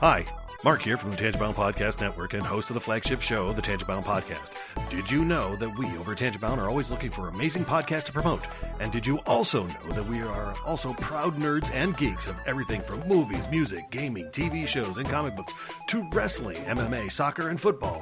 Hi, Mark here from the Tangent-Bound Podcast Network and host of the flagship show, the Tangent-Bound Podcast. Did you know that we over at Tangent-Bound are always looking for amazing podcasts to promote? And did you also know that we are also proud nerds and geeks of everything from movies, music, gaming, TV shows, and comic books to wrestling, MMA, soccer, and football?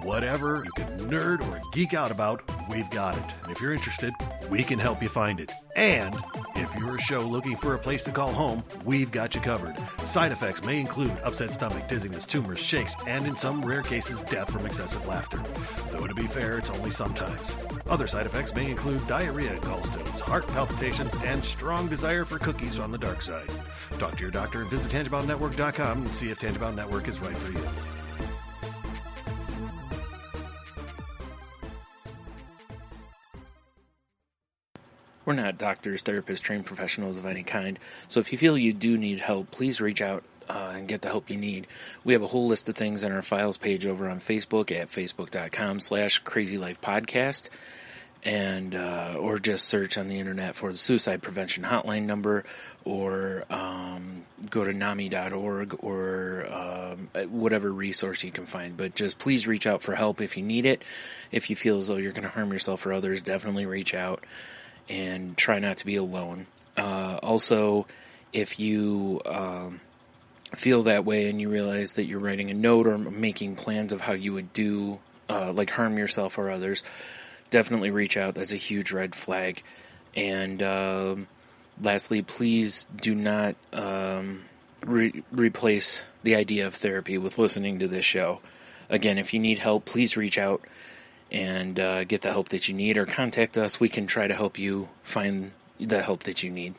Whatever you can nerd or geek out about, we've got it. And if you're interested, we can help you find it. And if you're a show looking for a place to call home, we've got you covered. Side effects may include upset stomach, dizziness, tumors, shakes, and in some rare cases, death from excessive laughter. Though to be fair, it's only sometimes. Other side effects may include diarrhea, gallstones, heart palpitations, and strong desire for cookies on the dark side. Talk to your doctor and visit TangentBoundNetwork.com and see if Tangent-Bound Network is right for you. We're not doctors, therapists, trained professionals of any kind, so if you feel you do need help, please reach out and get the help you need. We have a whole list of things on our files page over on Facebook at facebook.com/crazylifepodcast, and or just search on the internet for the suicide prevention hotline number, or go to NAMI.org or whatever resource you can find. But just please reach out for help if you need it. If you feel as though you're going to harm yourself or others, definitely reach out. And try not to be alone. Also, if you feel that way and you realize that you're writing a note or making plans of how you would do, like harm yourself or others, definitely reach out. That's a huge red flag. And lastly, please do not replace the idea of therapy with listening to this show. Again, if you need help, please reach out and get the help that you need, or contact us. We can try to help you find the help that you need.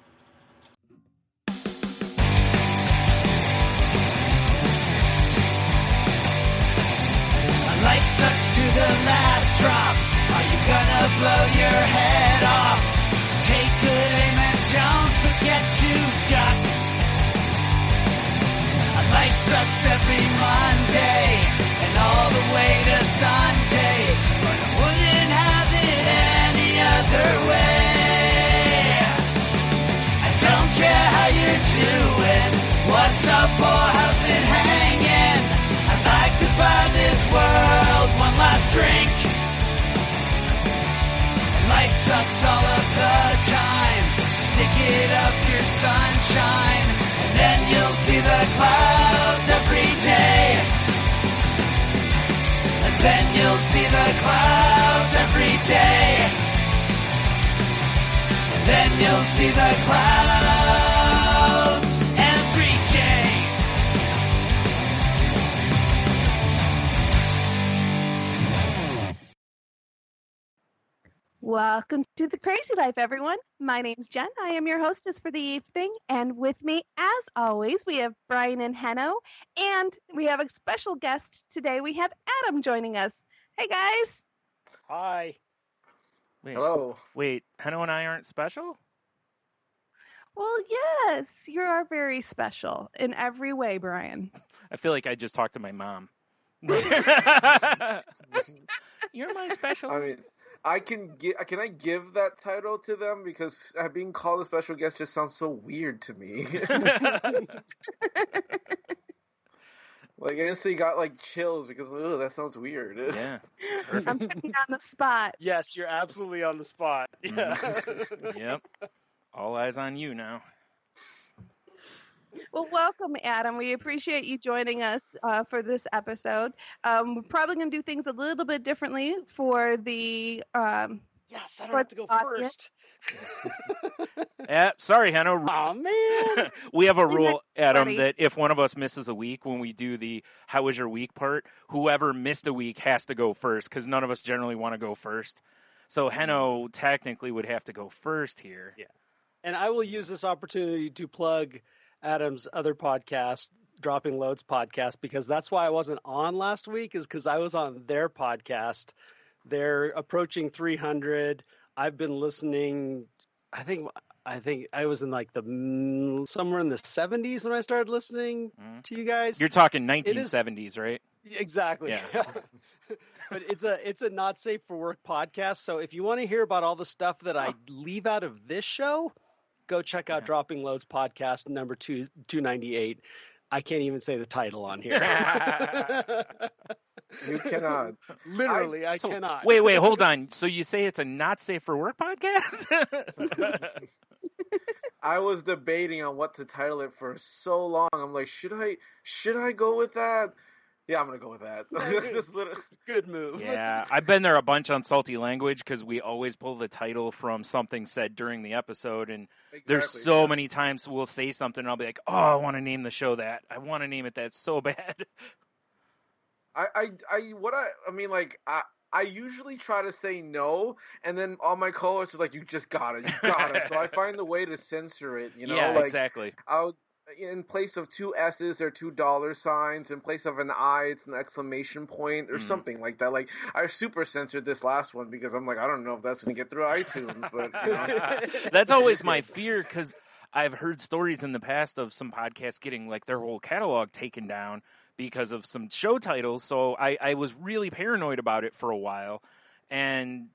Life sucks to the last drop. Are you gonna blow your head off? Take good aim and don't forget to duck. Life sucks every Monday and all the way to Sunday, but I wouldn't have it any other way. I don't care how you're doing, what's up or how's it hanging. I'd like to buy this world one last drink. Life sucks all of the time, so stick it up your sunshine, and then you'll see the clouds every day. And then you'll see the clouds every day. And then you'll see the clouds every day. Welcome to The Crazy Life, everyone. My name's Jen. I am your hostess for the evening, and with me, as always, we have Brian and Henno, and we have a special guest today. We have Adam joining us. Hey, guys. Hi. Wait, Hello. Wait, Henno and I aren't special? Well, yes, you are very special in every way, Brian. I feel like I just talked to my mom. You're my special. I mean, can I give that title to them, because being called a special guest just sounds so weird to me. Like, I instantly got like chills because that sounds weird. Yeah. I'm putting you on the spot. Yes, you're absolutely on the spot. Yeah. Yep. All eyes on you now. Well, welcome, Adam. We appreciate you joining us for this episode. We're probably going to do things a little bit differently for the Yes, I don't have to go first. Sorry, Henno. Oh, man. We have a rule, Adam, that if one of us misses a week when we do the how was your week part, whoever missed a week has to go first, because none of us generally want to go first. So Henno technically would have to go first here. Yeah. And I will use this opportunity to plug Adam's other podcast, Dropping Loads podcast, because that's why I wasn't on last week, is because I was on their podcast. They're approaching 300. I've been listening. I think I was in like somewhere in the 70s when I started listening to you guys. You're talking 1970s, right? Exactly. Yeah. But it's a not safe for work podcast. So if you want to hear about all the stuff that I leave out of this show, go check out Dropping Loads podcast number 298. I can't even say the title on here. You cannot. Literally, I cannot. Wait, hold on. So you say it's a not safe for work podcast? I was debating on what to title it for so long. I'm like, should I go with that? Yeah, I'm gonna go with that. Good move. Yeah, I've been there a bunch on Salty Language because we always pull the title from something said during the episode, and there's so many times we'll say something and I'll be like, oh, I want to name the show that. I want to name it that so bad. I usually try to say no, and then all my co-hosts are like, you gotta. So I find a way to censor it, Yeah, like, exactly. In place of 2 S's, there are $2 signs. In place of an I, it's an exclamation point or something like that. Like, I super censored this last one because I'm like, I don't know if that's going to get through iTunes. But That's always my fear because I've heard stories in the past of some podcasts getting like their whole catalog taken down because of some show titles. So I was really paranoid about it for a while. And,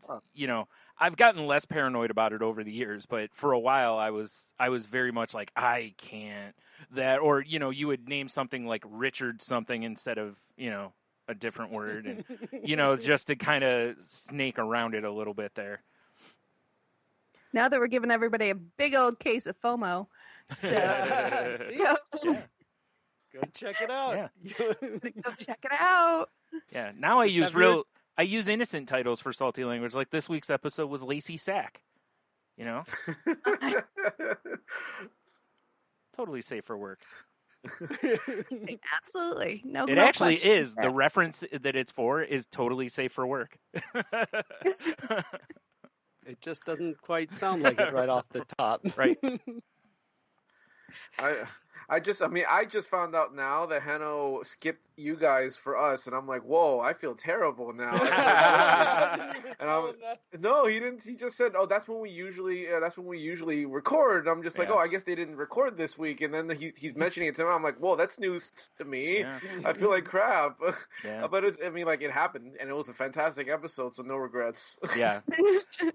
I've gotten less paranoid about it over the years, but for a while I was very much like, I can't that, or, you would name something like Richard something instead of, a different word and, just to kind of snake around it a little bit there. Now that we're giving everybody a big old case of FOMO. So, Go check it out. Yeah. Go check it out. Yeah. Now I use innocent titles for Salty Language. Like this week's episode was Lacey Sack. Totally safe for work. Absolutely. No. It actually is. The reference that it's for is totally safe for work. It just doesn't quite sound like it right off the top. Right. I just found out now that Hanno skipped you guys for us, and I'm like, whoa, I feel terrible now. No, he didn't. He just said, oh, that's when we usually record. And I'm just like, oh, I guess they didn't record this week. And then he's mentioning it to me. I'm like, whoa, that's news to me. Yeah. I feel like crap. Yeah. But it happened, and it was a fantastic episode, so no regrets. Yeah.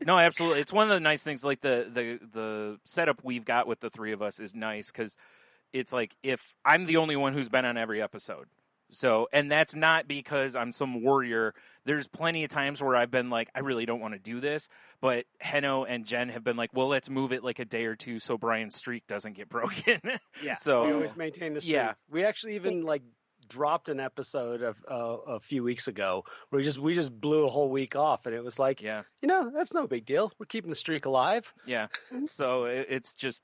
No, absolutely. It's one of the nice things. Like the setup we've got with the three of us is nice because it's like if I'm the only one who's been on every episode. So, and that's not because I'm some warrior. There's plenty of times where I've been like, I really don't want to do this. But Hanno and Jen have been like, well, let's move it like a day or two so Brian's streak doesn't get broken. Yeah. So we always maintain the streak. Yeah. We actually even dropped an episode of a few weeks ago where we just blew a whole week off, and it was like, that's no big deal. We're keeping the streak alive. Yeah. So it's just,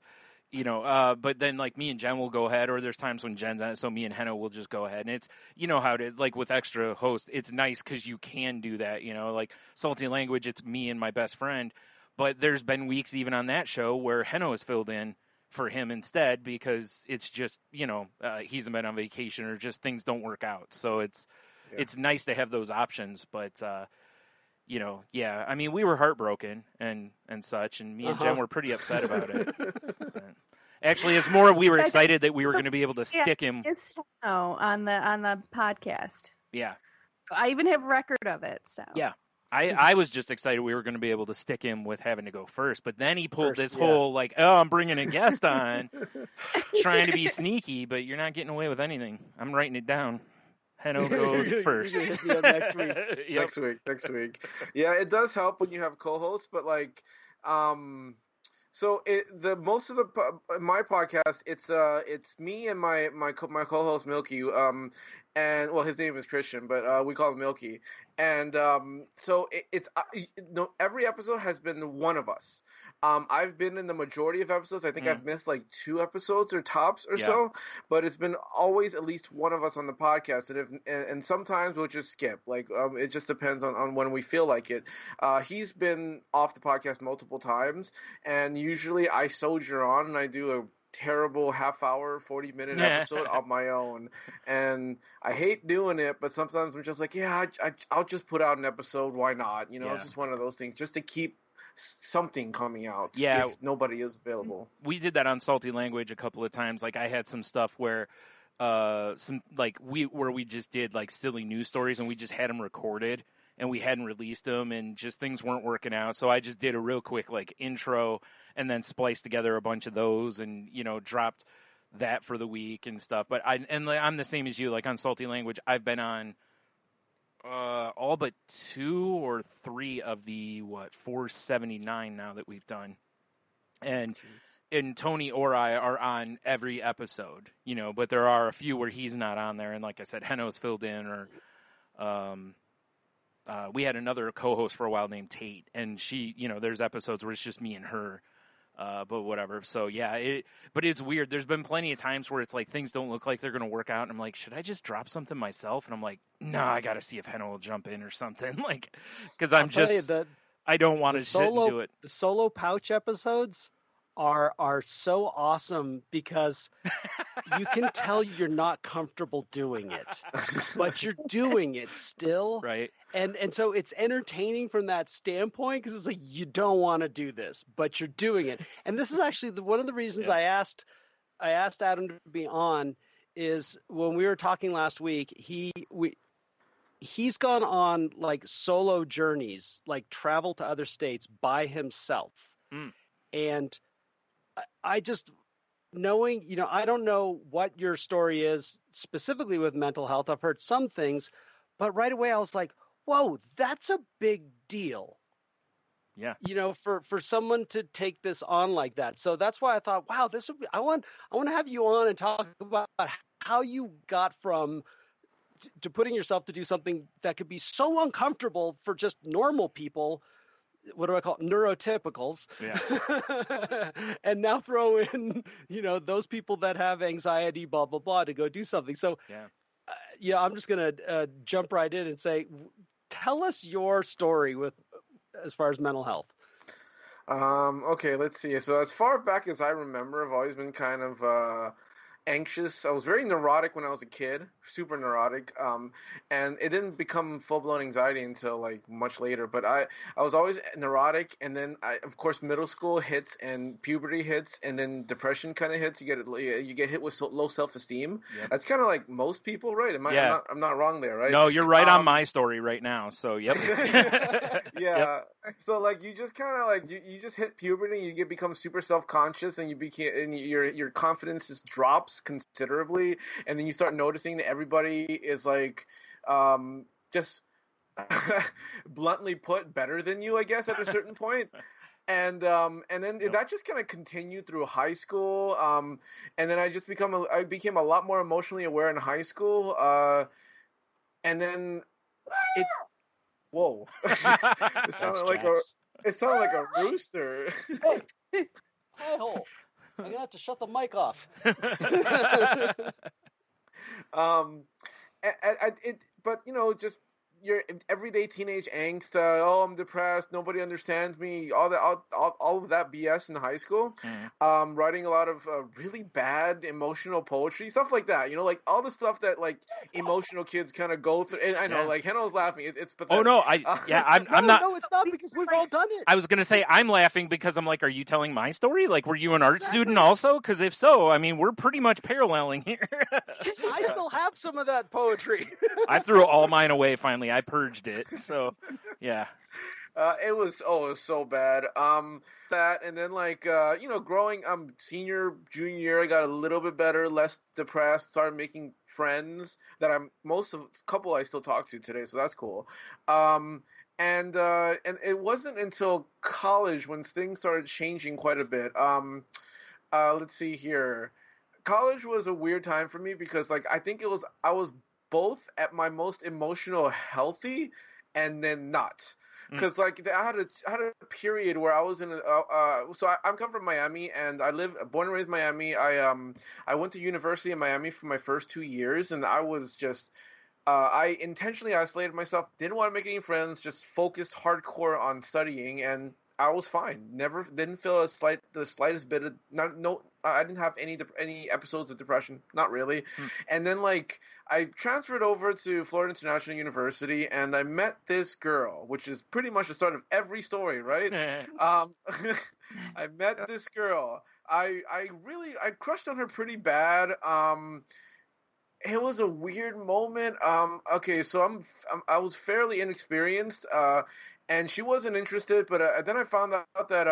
but then like me and Jen will go ahead, or there's times when Jen's on it, so me and Hanno will just go ahead. And it's, how it is, like with extra hosts, it's nice because you can do that, like Salty Language, it's me and my best friend. But there's been weeks even on that show where Hanno is filled in for him instead because it's just, he's been on vacation or just things don't work out. So it's nice to have those options, but, we were heartbroken and such, and me and Jen were pretty upset about it. Actually, it's more we were excited that we were going to be able to stick him. It's on the podcast. Yeah. I even have a record of it. So yeah. I was just excited we were going to be able to stick him with having to go first, but then he pulled this whole like, oh, I'm bringing a guest on, trying to be sneaky, but you're not getting away with anything. I'm writing it down. Hanno goes first. Next week. Yep. Next week. Yeah, it does help when you have co-hosts, but like, so most of my podcast, it's me and my co-host Milky, and well, his name is Christian, but we call him Milky, and so it's every episode has been one of us. I've been in the majority of episodes. I think I've missed like 2 episodes or tops or so, but it's been always at least one of us on the podcast. And sometimes we'll just skip. Like it just depends on when we feel like it. He's been off the podcast multiple times, and usually I soldier on and I do a terrible half-hour, 40-minute episode on my own, and I hate doing it. But sometimes I'm just like, I'll just put out an episode. Why not? It's just one of those things, just to keep something coming out if nobody is available. We did that on Salty Language a couple of times. Like I had some stuff where we just did like silly news stories and we just had them recorded and we hadn't released them and just things weren't working out. So I just did a real quick like intro and then spliced together a bunch of those and dropped that for the week and stuff. But I'm the same as you. Like on Salty Language, I've been on all but 2 or 3 of the 479 now that we've done. And Tony or I are on every episode, but there are a few where he's not on there. And like I said, Heno's filled in, or we had another co-host for a while named Tate, and she, there's episodes where it's just me and her, but whatever. So yeah, but it's weird. There's been plenty of times where it's like things don't look like they're going to work out, and I'm like, should I just drop something myself? And I'm like, no, I got to see if Heno will jump in or something, like, because I don't want to sit and do it. The solo pouch episodes are so awesome because you can tell you're not comfortable doing it, but you're doing it still. Right. And so it's entertaining from that standpoint, because it's like, you don't want to do this, but you're doing it. And this is actually one of the reasons I asked Adam to be on, is when we were talking last week, he's gone on like solo journeys, like travel to other states by himself. And I just, knowing, I don't know what your story is specifically with mental health. I've heard some things, but right away I was like, whoa, that's a big deal. Yeah. For someone to take this on like that. So that's why I thought, wow, this would be, I want to have you on and talk about how you got from to putting yourself to do something that could be so uncomfortable for just normal people. What do I call it? Neurotypicals. Yeah. And now throw in, those people that have anxiety, blah, blah, blah, to go do something. So, I'm just going to jump right in and say, tell us your story as far as mental health. Okay, let's see. So as far back as I remember, I've always been kind of anxious. I was very neurotic when I was a kid, super neurotic, and it didn't become full-blown anxiety until like much later. But I was always neurotic, and then of course middle school hits and puberty hits, and then depression kind of hits. You get hit with low self-esteem. Yep. That's kind of like most people, right? I'm not wrong there, right? No, you're right on my story right now. So yep. Yeah. Yep. So like you just kind of like you just hit puberty, you become super self-conscious, and your confidence just drops considerably, and then you start noticing that everybody is like just bluntly put better than you, I guess, at a certain point. And then that just kind of continued through high school, and then I became a lot more emotionally aware in high school, and then whoa. It sounded like a rooster. Hey, hi hole. I'm gonna have to shut the mic off. But just your everyday teenage angst. I'm depressed. Nobody understands me. All of that BS in high school. Writing a lot of really bad emotional poetry, stuff like that. Like all the stuff that like emotional kids kind of go through. And I know, like Heno's laughing. It's pathetic. Oh no, I'm not. No, it's not, because we've all done it. I was gonna say I'm laughing because I'm like, are you telling my story? Like, were you an art student also? Because if so, I mean, we're pretty much paralleling here. I still have some of that poetry. I threw all mine away finally. I purged it. So, yeah. It was so bad. That, and then like growing senior, junior year, I got a little bit better, less depressed, started making friends that couple I still talk to today, so that's cool. And it wasn't until college when things started changing quite a bit. Let's see here. College was a weird time for me because like I was both at my most emotional healthy and then not. Because like I had a period where I was in I'm come from Miami, and born and raised in Miami. I went to university in Miami for my first 2 years, and I was just I intentionally isolated myself, didn't want to make any friends, just focused hardcore on studying, and I was fine. Didn't feel the slightest bit of I didn't have any episodes of depression, not really. And then like I transferred over to Florida International University, and I met this girl, which is pretty much the start of every story, right? I met this girl. I crushed on her pretty bad. It was a weird moment. Okay, so I was fairly inexperienced, and she wasn't interested. But then I found out that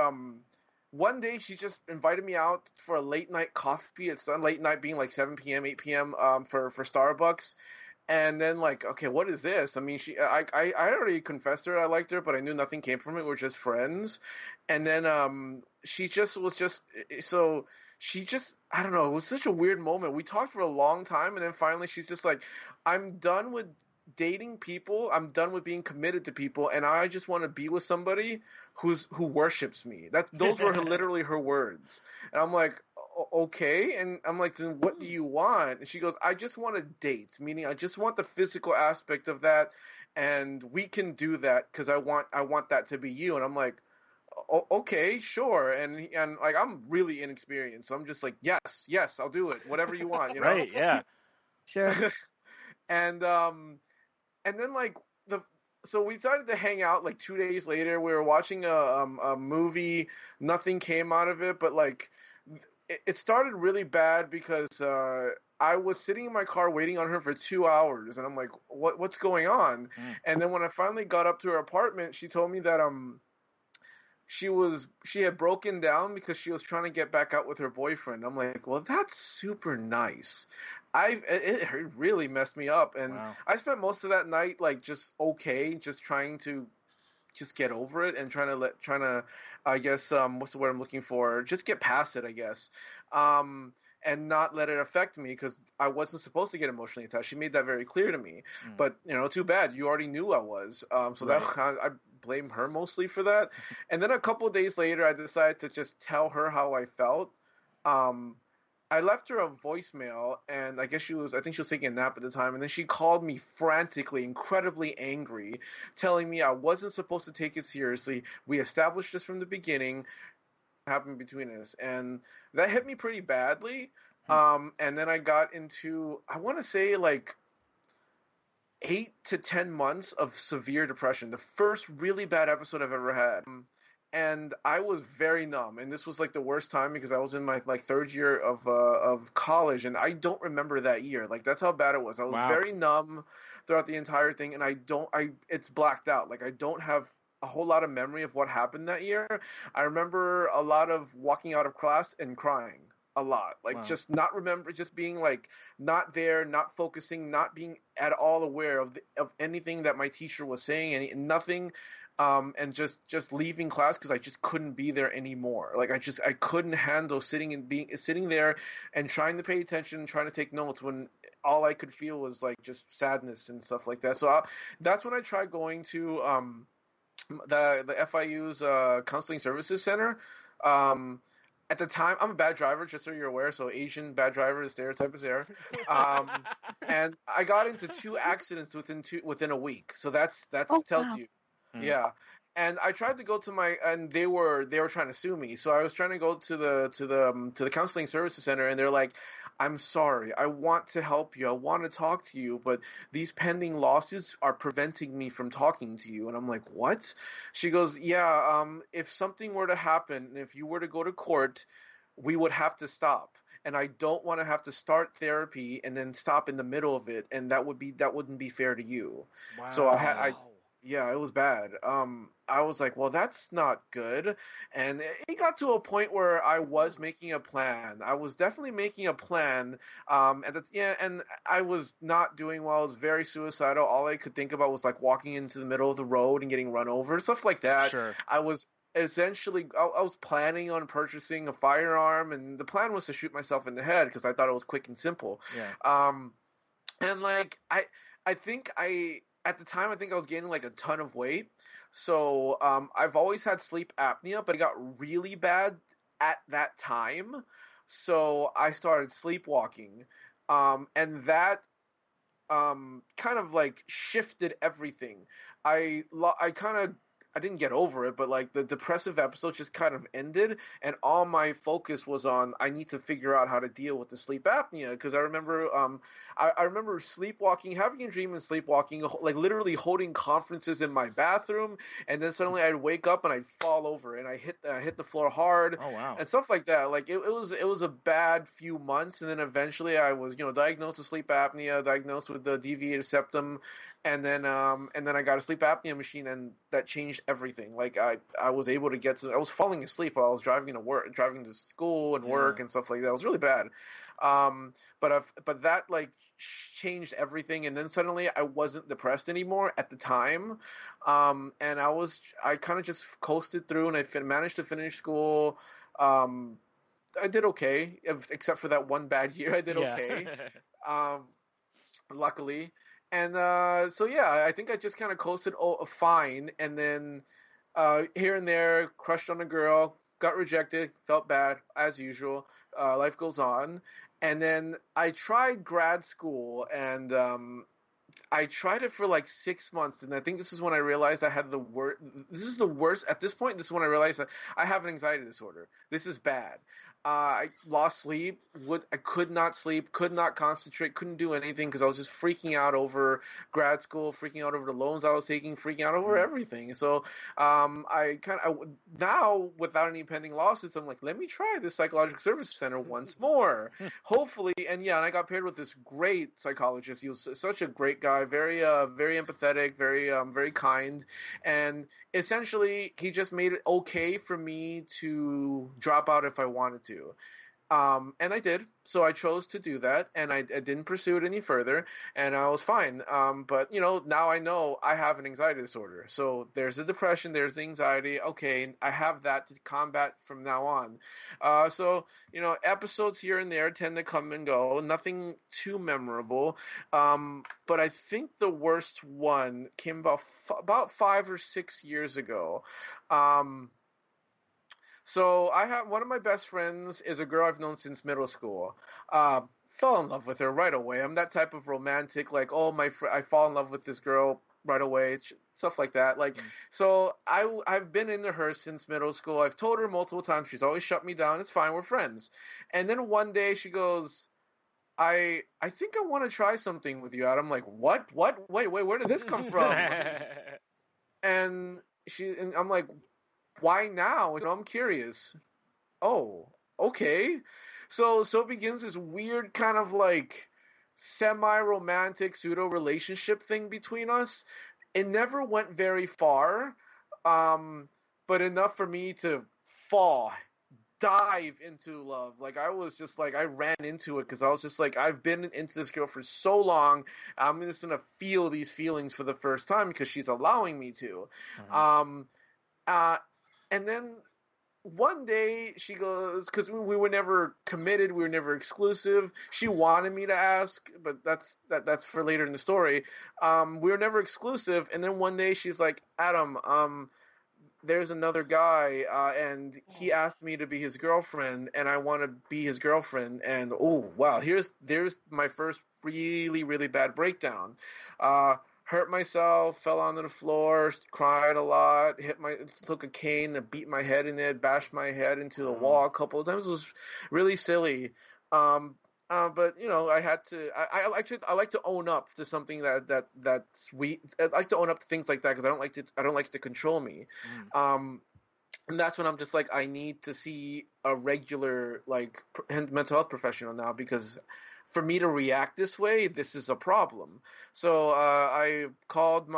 one day she just invited me out for a late night coffee. It's done late night being like 7 p.m., 8 p.m. For Starbucks. And then like, okay, what is this? I mean, I already confessed to her I liked her, but I knew nothing came from it. We're just friends. And then she just was just so she just, I don't know, it was such a weird moment. We talked for a long time, and then finally she's just like, I'm done with dating people. I'm done with being committed to people, and I just want to be with somebody who worships me. Those were literally her words. And I'm like, okay. And I'm like, then what do you want? And she goes, I just want to date, meaning I just want the physical aspect of that, and we can do that because I want that to be you. And I'm like, okay, sure. And like, I'm really inexperienced, so I'm just like, yes, I'll do it, whatever you want, you know? Right? Yeah. Sure. And then like so we started to hang out like 2 days later. We were watching a movie. Nothing came out of it, but like it started really bad because I was sitting in my car waiting on her for 2 hours, and I'm like, what's going on? And then when I finally got up to her apartment, she told me that she had broken down because she was trying to get back out with her boyfriend. I'm like, well, that's super nice. It really messed me up, and wow. I spent most of that night like just trying to just get over it and trying to I guess what's the word I'm looking for? Just get past it, I guess. And not let it affect me, because I wasn't supposed to get emotionally attached. She made that very clear to me. But too bad. You already knew I was. So right. I blame her mostly for that. And then a couple of days later, I decided to just tell her how I felt. I left her a voicemail, and I think she was taking a nap at the time, and then she called me frantically, incredibly angry, telling me I wasn't supposed to take it seriously. We established this from the beginning. Happened between us, and that hit me pretty badly. And then I got into, I want to say, like 8 to 10 months of severe depression. The first really bad episode I've ever had. And I was very numb, and this was like the worst time because I was in my like third year of college, and I don't remember that year. Like, that's how bad it was. I was very numb throughout the entire thing, and it's blacked out. Like, I don't have a whole lot of memory of what happened that year. I remember a lot of walking out of class and crying a lot, like just not remember, just being like not there, not focusing, not being at all aware of anything that my teacher was saying, nothing. And just leaving class because I just couldn't be there anymore. Like, I couldn't handle sitting there and trying to pay attention, trying to take notes when all I could feel was like just sadness and stuff like that. So that's when I tried going to the FIU's Counseling Services Center. At the time, I'm a bad driver, just so you're aware. So Asian bad driver, the stereotype is there. And I got into 2 accidents within a week. So that tells you. Yeah. And I tried to go to and they were trying to sue me. So I was trying to go to the Counseling Services Center, and they're like, I'm sorry, I want to help you, I want to talk to you, but these pending lawsuits are preventing me from talking to you. And I'm like, what? She goes, yeah, if something were to happen, if you were to go to court, we would have to stop. And I don't want to have to start therapy and then stop in the middle of it, and that wouldn't be fair to you. Wow. So yeah, it was bad. I was like, well, that's not good. And it got to a point where I was making a plan. I was definitely making a plan. And I was not doing well. I was very suicidal. All I could think about was like walking into the middle of the road and getting run over, stuff like that. Sure. I was planning on purchasing a firearm, and the plan was to shoot myself in the head because I thought it was quick and simple. Yeah. And like, at the time, I think I was gaining like a ton of weight. So I've always had sleep apnea, but it got really bad at that time. So I started sleepwalking. And that kind of like shifted everything. I didn't get over it, but like the depressive episode just kind of ended, and all my focus was on, I need to figure out how to deal with the sleep apnea, because I remember I remember sleepwalking, having a dream and sleepwalking, like literally holding conferences in my bathroom, and then suddenly I'd wake up and I'd fall over and I hit the floor hard. Oh, wow. And stuff like that. Like it was a bad few months, and then eventually I was diagnosed with sleep apnea, diagnosed with the deviated septum, and then I got a sleep apnea machine, and that changed everything. Like I was able to I was falling asleep while I was driving to school and work and stuff like that. It was really bad. But that like changed everything, and then suddenly I wasn't depressed anymore at the time, and I kind of just coasted through, and I managed to finish school. I did okay, except for that one bad year. I did okay, luckily, and so yeah, I think I just kind of coasted fine, and then here and there crushed on a girl, got rejected, felt bad as usual. Life goes on. And then I tried grad school, and I tried it for like 6 months, and I think this is when I realized I had the worst. This is the worst. At this point, this is when I realized that I have an anxiety disorder. This is bad. I lost sleep. I could not sleep, could not concentrate, couldn't do anything because I was just freaking out over grad school, freaking out over the loans I was taking, freaking out over everything. So now, without any pending lawsuits, I'm like, let me try this psychological services center once more. Hopefully, and I got paired with this great psychologist. He was such a great guy, very empathetic, very kind, and essentially he just made it okay for me to drop out if I wanted to. And I did. So I chose to do that, and I didn't pursue it any further, and I was fine. But now I know I have an anxiety disorder. So there's the depression, there's the anxiety. Okay, I have that to combat from now on. So episodes here and there tend to come and go. Nothing too memorable. But I think the worst one came about 5 or 6 years ago. So I have one of my best friends is a girl I've known since middle school. Fell in love with her right away. I'm that type of romantic, like, I fall in love with this girl right away, stuff like that. Like, so I've been into her since middle school. I've told her multiple times. She's always shut me down. It's fine. We're friends. And then one day she goes, I think I want to try something with you. And I'm like, what? Wait, where did this come from? and I'm like, why now? I'm curious. Oh, okay. So begins this weird kind of like semi-romantic pseudo relationship thing between us. It never went very far, but enough for me to dive into love. Like I was just like, I ran into it because I was just like, I've been into this girl for so long. I'm just gonna feel these feelings for the first time because she's allowing me to. And then one day she goes, because we were never committed, we were never exclusive. She wanted me to ask, but that's for later in the story. We were never exclusive, and then one day she's like, Adam, there's another guy, and he asked me to be his girlfriend, and I want to be his girlfriend. And oh wow, there's my first really, really bad breakdown. Hurt myself, fell onto the floor, cried a lot, took a cane and beat my head in it, bashed my head into the wall a couple of times. It was really silly. But I had to. I like to own up to something that's weak. I like to own up to things like that because I don't like it to control me. And that's when I'm just like, I need to see a regular mental health professional now because for me to react this way, this is a problem. So I called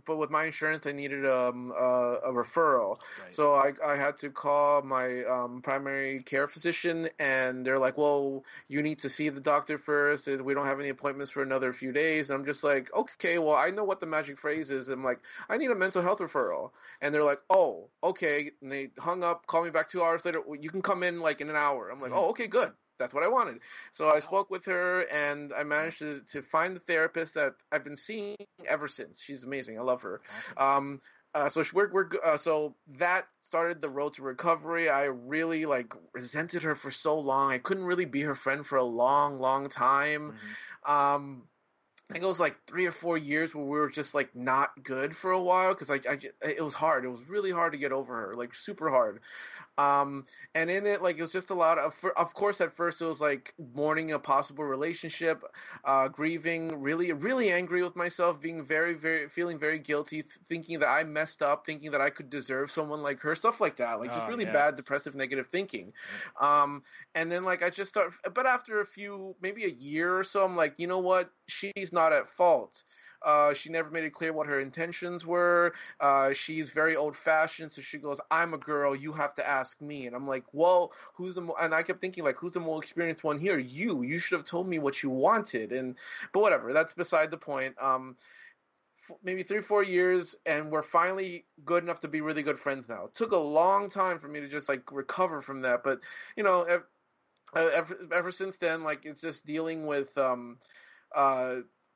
but with my insurance, I needed a referral. Right. So I had to call my primary care physician, and they're like, well, you need to see the doctor first. We don't have any appointments for another few days. And I'm just like, okay, well, I know what the magic phrase is. I'm like, I need a mental health referral. And they're like, oh, okay. And they hung up, called me back 2 hours later. You can come in in an hour. I'm like, oh, okay, good. That's what I wanted. So I spoke with her, and I managed to find the therapist that I've been seeing ever since. She's amazing. I love her. Awesome. So that started the road to recovery. I really resented her for so long. I couldn't really be her friend for a long, long time. think it was like 3 or 4 years where we were just like not good for a while because it was hard. It was really hard to get over her, like super hard. And in it, like, it was just a lot of course, at first it was like mourning a possible relationship, grieving, really, really angry with myself, being feeling very guilty, thinking that I messed up, thinking that I could deserve someone like her, stuff like that, like just really bad, depressive, negative thinking. And then like I just start, but after maybe a year or so, I'm like, you know what? She's not at fault. She never made it clear what her intentions were. She's very old-fashioned, so she goes, "I'm a girl. You have to ask me." And I'm like, "Well, and I kept thinking, like, who's the more experienced one here? You should have told me what you wanted." But whatever. That's beside the point. Maybe 3-4 years, and we're finally good enough to be really good friends now. It took a long time for me to just like recover from that, but you know, ever since then, like, it's just dealing with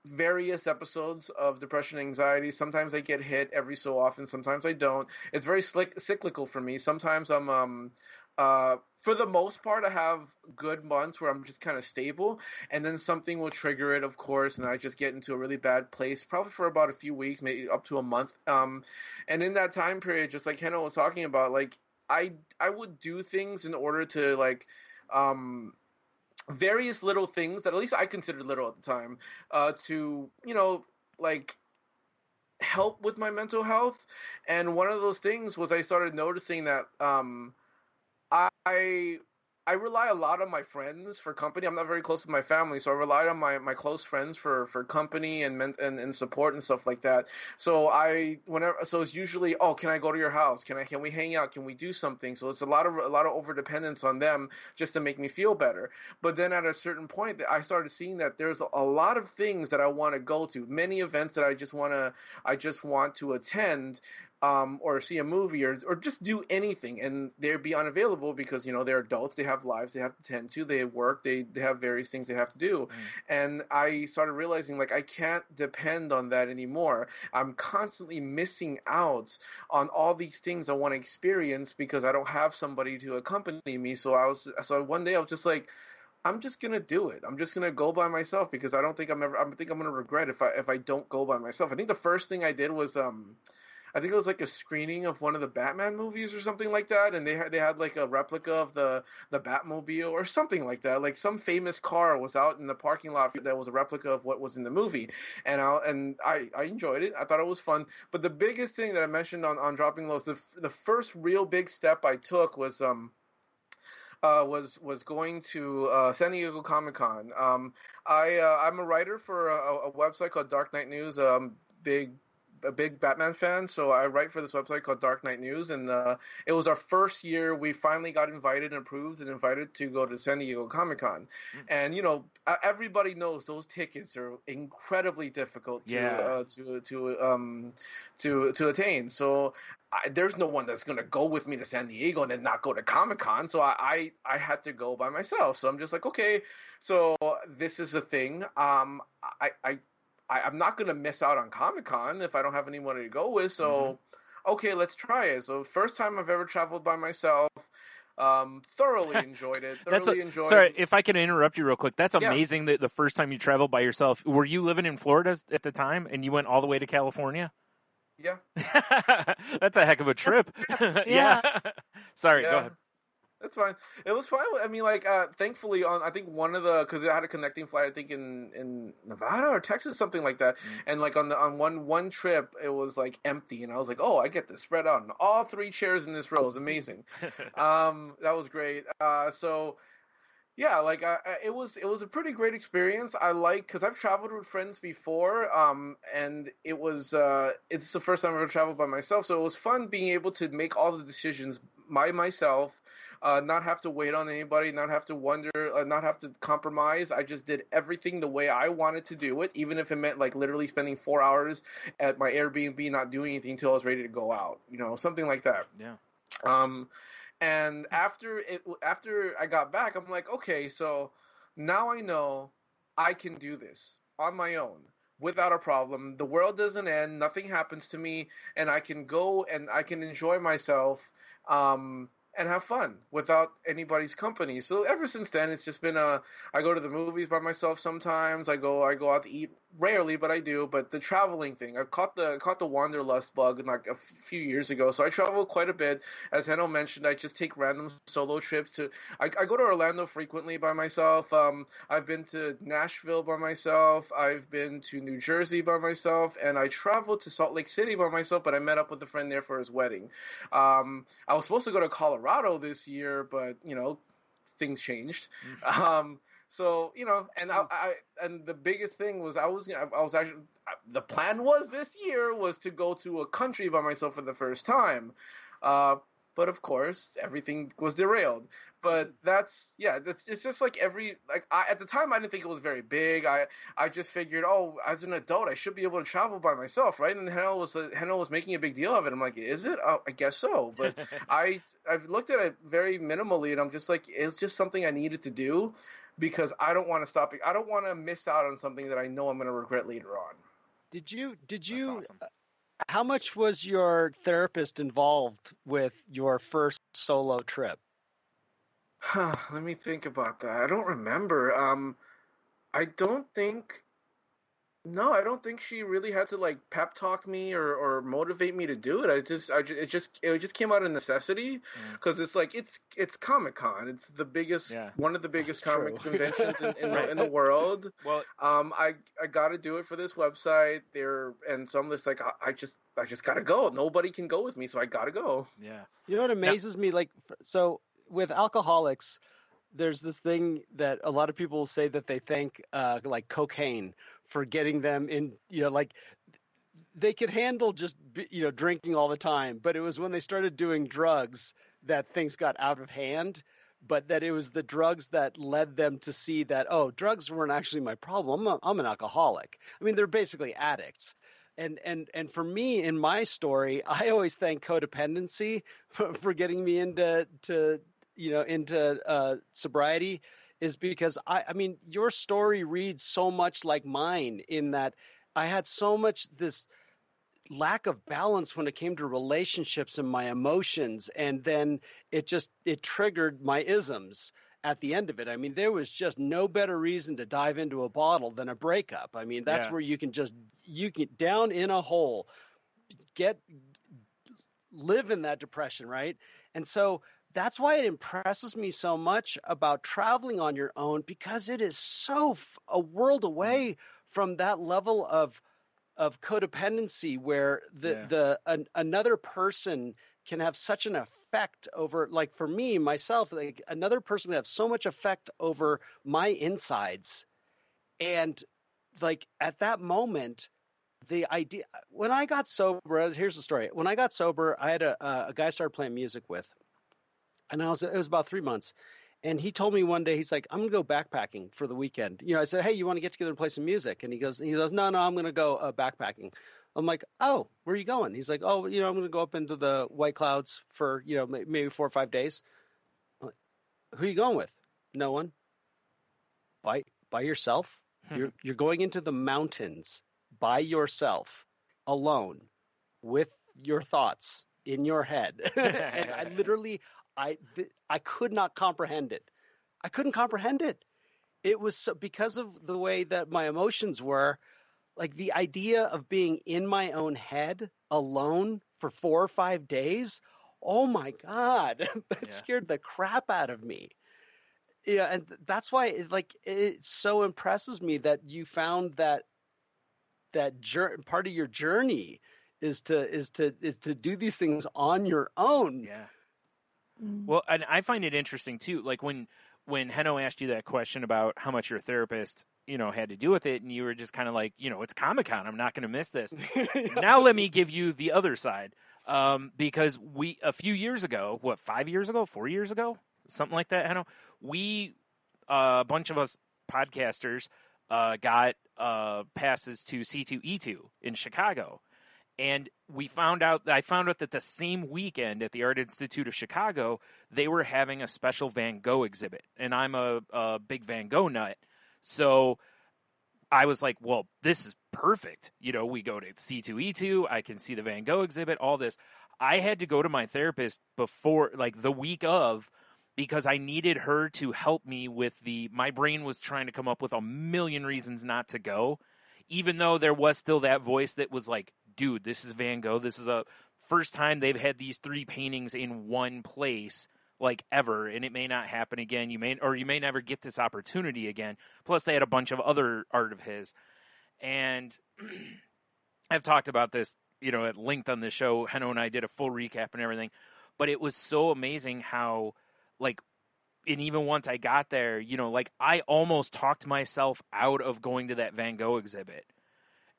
various episodes of depression and anxiety. Sometimes I get hit every so often. Sometimes I don't. It's very cyclical for me. Sometimes I'm, for the most part, I have good months where I'm just kind of stable, and then something will trigger it, of course, and I just get into a really bad place, probably for about a few weeks, maybe up to a month. And in that time period, just like Hannah was talking about, like, I would do things in order to, like, various little things that at least I considered little at the time, to, you know, like, help with my mental health. And one of those things was I started noticing that I rely a lot on my friends for company. I'm not very close to my family, so I relied on my close friends for company and support and stuff like that. So it's usually, oh, can I go to your house? Can we hang out? Can we do something? So it's a lot of over dependence on them just to make me feel better. But then at a certain point, I started seeing that there's a lot of things that I want to go to, many events that I just want to attend. Or see a movie or just do anything, and they'd be unavailable because, you know, they're adults, they have lives they have to tend to, they work, they have various things they have to do. And I started realizing, like, I can't depend on that anymore. I'm constantly missing out on all these things I want to experience because I don't have somebody to accompany me. So one day I was just like, I'm just gonna do it. I'm just gonna go by myself because I think I'm gonna regret if I don't go by myself. I think the first thing I did was I think it was like a screening of one of the Batman movies or something like that, and they had like a replica of the Batmobile or something like that. Like some famous car was out in the parking lot that was a replica of what was in the movie, and I enjoyed it. I thought it was fun. But the biggest thing that I mentioned on Dropping Loads, the first real big step I took was going to San Diego Comic-Con. I'm a writer for a website called Dark Knight News. A big Batman fan, so I write for this website called Dark Knight News, and it was our first year. We finally got invited and approved and invited to go to San Diego Comic-Con. And, you know, everybody knows those tickets are incredibly difficult to attain. So there's no one that's going to go with me to San Diego and then not go to Comic-Con. So I had to go by myself. So I'm just like, okay, so this is a thing. I'm not going to miss out on Comic-Con if I don't have anyone to go with. So, okay, let's try it. So first time I've ever traveled by myself. Thoroughly enjoyed it. Sorry, if I can interrupt you real quick. That's amazing that the first time you traveled by yourself. Were you living in Florida at the time and you went all the way to California? Yeah. That's a heck of a trip. Yeah. Sorry, go ahead. That's fine. It was fine. I mean, like, thankfully, I think because it had a connecting flight, I think in Nevada or Texas, something like that. And like on one trip, it was like empty, and I was like, oh, I get to spread out on all 3 chairs in this row. It was amazing. That was great. So yeah, like it was a pretty great experience. Because I've traveled with friends before, and it's the first time I've ever traveled by myself. So it was fun being able to make all the decisions by myself. Not have to wait on anybody, not have to wonder, not have to compromise. I just did everything the way I wanted to do it, even if it meant like literally spending 4 hours at my Airbnb not doing anything until I was ready to go out, you know, something like that. Yeah. And after I got back, I'm like, okay, so now I know I can do this on my own without a problem. The world doesn't end, nothing happens to me, and I can go and I can enjoy myself. and have fun without anybody's company. So ever since then, it's just been I go to the movies by myself sometimes. I go out to eat rarely, but I do. But the traveling thing, I've caught the wanderlust bug like a few years ago. So I travel quite a bit. As Heno mentioned, I just take random solo trips I go to Orlando frequently by myself. I've been to Nashville by myself. I've been to New Jersey by myself, and I traveled to Salt Lake City by myself. But I met up with a friend there for his wedding. I was supposed to go to Colorado this year, but things changed. So and and the biggest thing was I was actually, the plan was this year was to go to a country by myself for the first time, but of course everything was derailed. But it's just like at the time I didn't think it was very big. I just figured, as an adult I should be able to travel by myself, right? And Heno was making a big deal of it. I'm like, is it? I guess so. But I've looked at it very minimally, and I'm just like, it's just something I needed to do because I don't want to stop. I don't want to miss out on something that I know I'm going to regret later on. Did you? That's awesome. How much was your therapist involved with your first solo trip? Let me think about that. I don't remember. I don't think she really had to like pep talk me or motivate me to do it. It just came out of necessity because it's like it's Comic-Con. It's the biggest, one of the biggest comic conventions in the world. Well, I got to do it for this website there, and so I'm just like I just got to go. Nobody can go with me, so I got to go. Yeah. You know what amazes me? Like, so with alcoholics, there's this thing that a lot of people say that they thank like cocaine for getting them in, like they could handle just, drinking all the time. But it was when they started doing drugs that things got out of hand, but that it was the drugs that led them to see that, drugs weren't actually my problem. I'm an alcoholic. I mean, they're basically addicts. And for me, in my story, I always thank codependency for getting me into sobriety, is because I mean, your story reads so much like mine in that I had so much this lack of balance when it came to relationships and my emotions. And then it triggered my isms at the end of it. I mean, there was just no better reason to dive into a bottle than a breakup. I mean, that's where you can get down in a hole, live in that depression. Right. And so that's why it impresses me so much about traveling on your own, because it is so a world away from that level of codependency where another person can have such an effect over, like for me, myself, like another person can have so much effect over my insides. And like at that moment, the idea, when I got sober, here's the story. When I got sober, I had a guy I started playing music with. And it was about 3 months. And he told me one day, he's like, I'm going to go backpacking for the weekend. I said, hey, you want to get together and play some music? And he goes, no, I'm going to go backpacking. I'm like, oh, where are you going? He's like, I'm going to go up into the White Clouds for, maybe 4 or 5 days. I'm like, who are you going with? No one. By yourself? You're going into the mountains by yourself, alone, with your thoughts in your head. And I literally... I could not comprehend it. I couldn't comprehend it. It was so, because of the way that my emotions were, like the idea of being in my own head alone for 4 or 5 days. Oh my God, that scared the crap out of me. Yeah. And that's why it so impresses me that you found that part of your journey is to do these things on your own. Yeah. Well, and I find it interesting too. Like when Heno asked you that question about how much your therapist, had to do with it, and you were just kind of like, it's Comic-Con, I'm not going to miss this. Now let me give you the other side, because a few years ago, 5 years ago, 4 years ago, something like that, Heno, a bunch of us podcasters got passes to C2E2 in Chicago. And I found out that the same weekend at the Art Institute of Chicago, they were having a special Van Gogh exhibit. And I'm a big Van Gogh nut. So I was like, well, this is perfect. We go to C2E2. I can see the Van Gogh exhibit, all this. I had to go to my therapist before, like the week of, because I needed her to help me with my brain was trying to come up with a million reasons not to go, even though there was still that voice that was like, dude, this is Van Gogh. This is a first time they've had these 3 paintings in one place, like ever, and it may not happen again. You may never get this opportunity again. Plus they had a bunch of other art of his. And I've talked about this, at length on the show. Henno and I did a full recap and everything, but it was so amazing how, like, and even once I got there, like I almost talked myself out of going to that Van Gogh exhibit.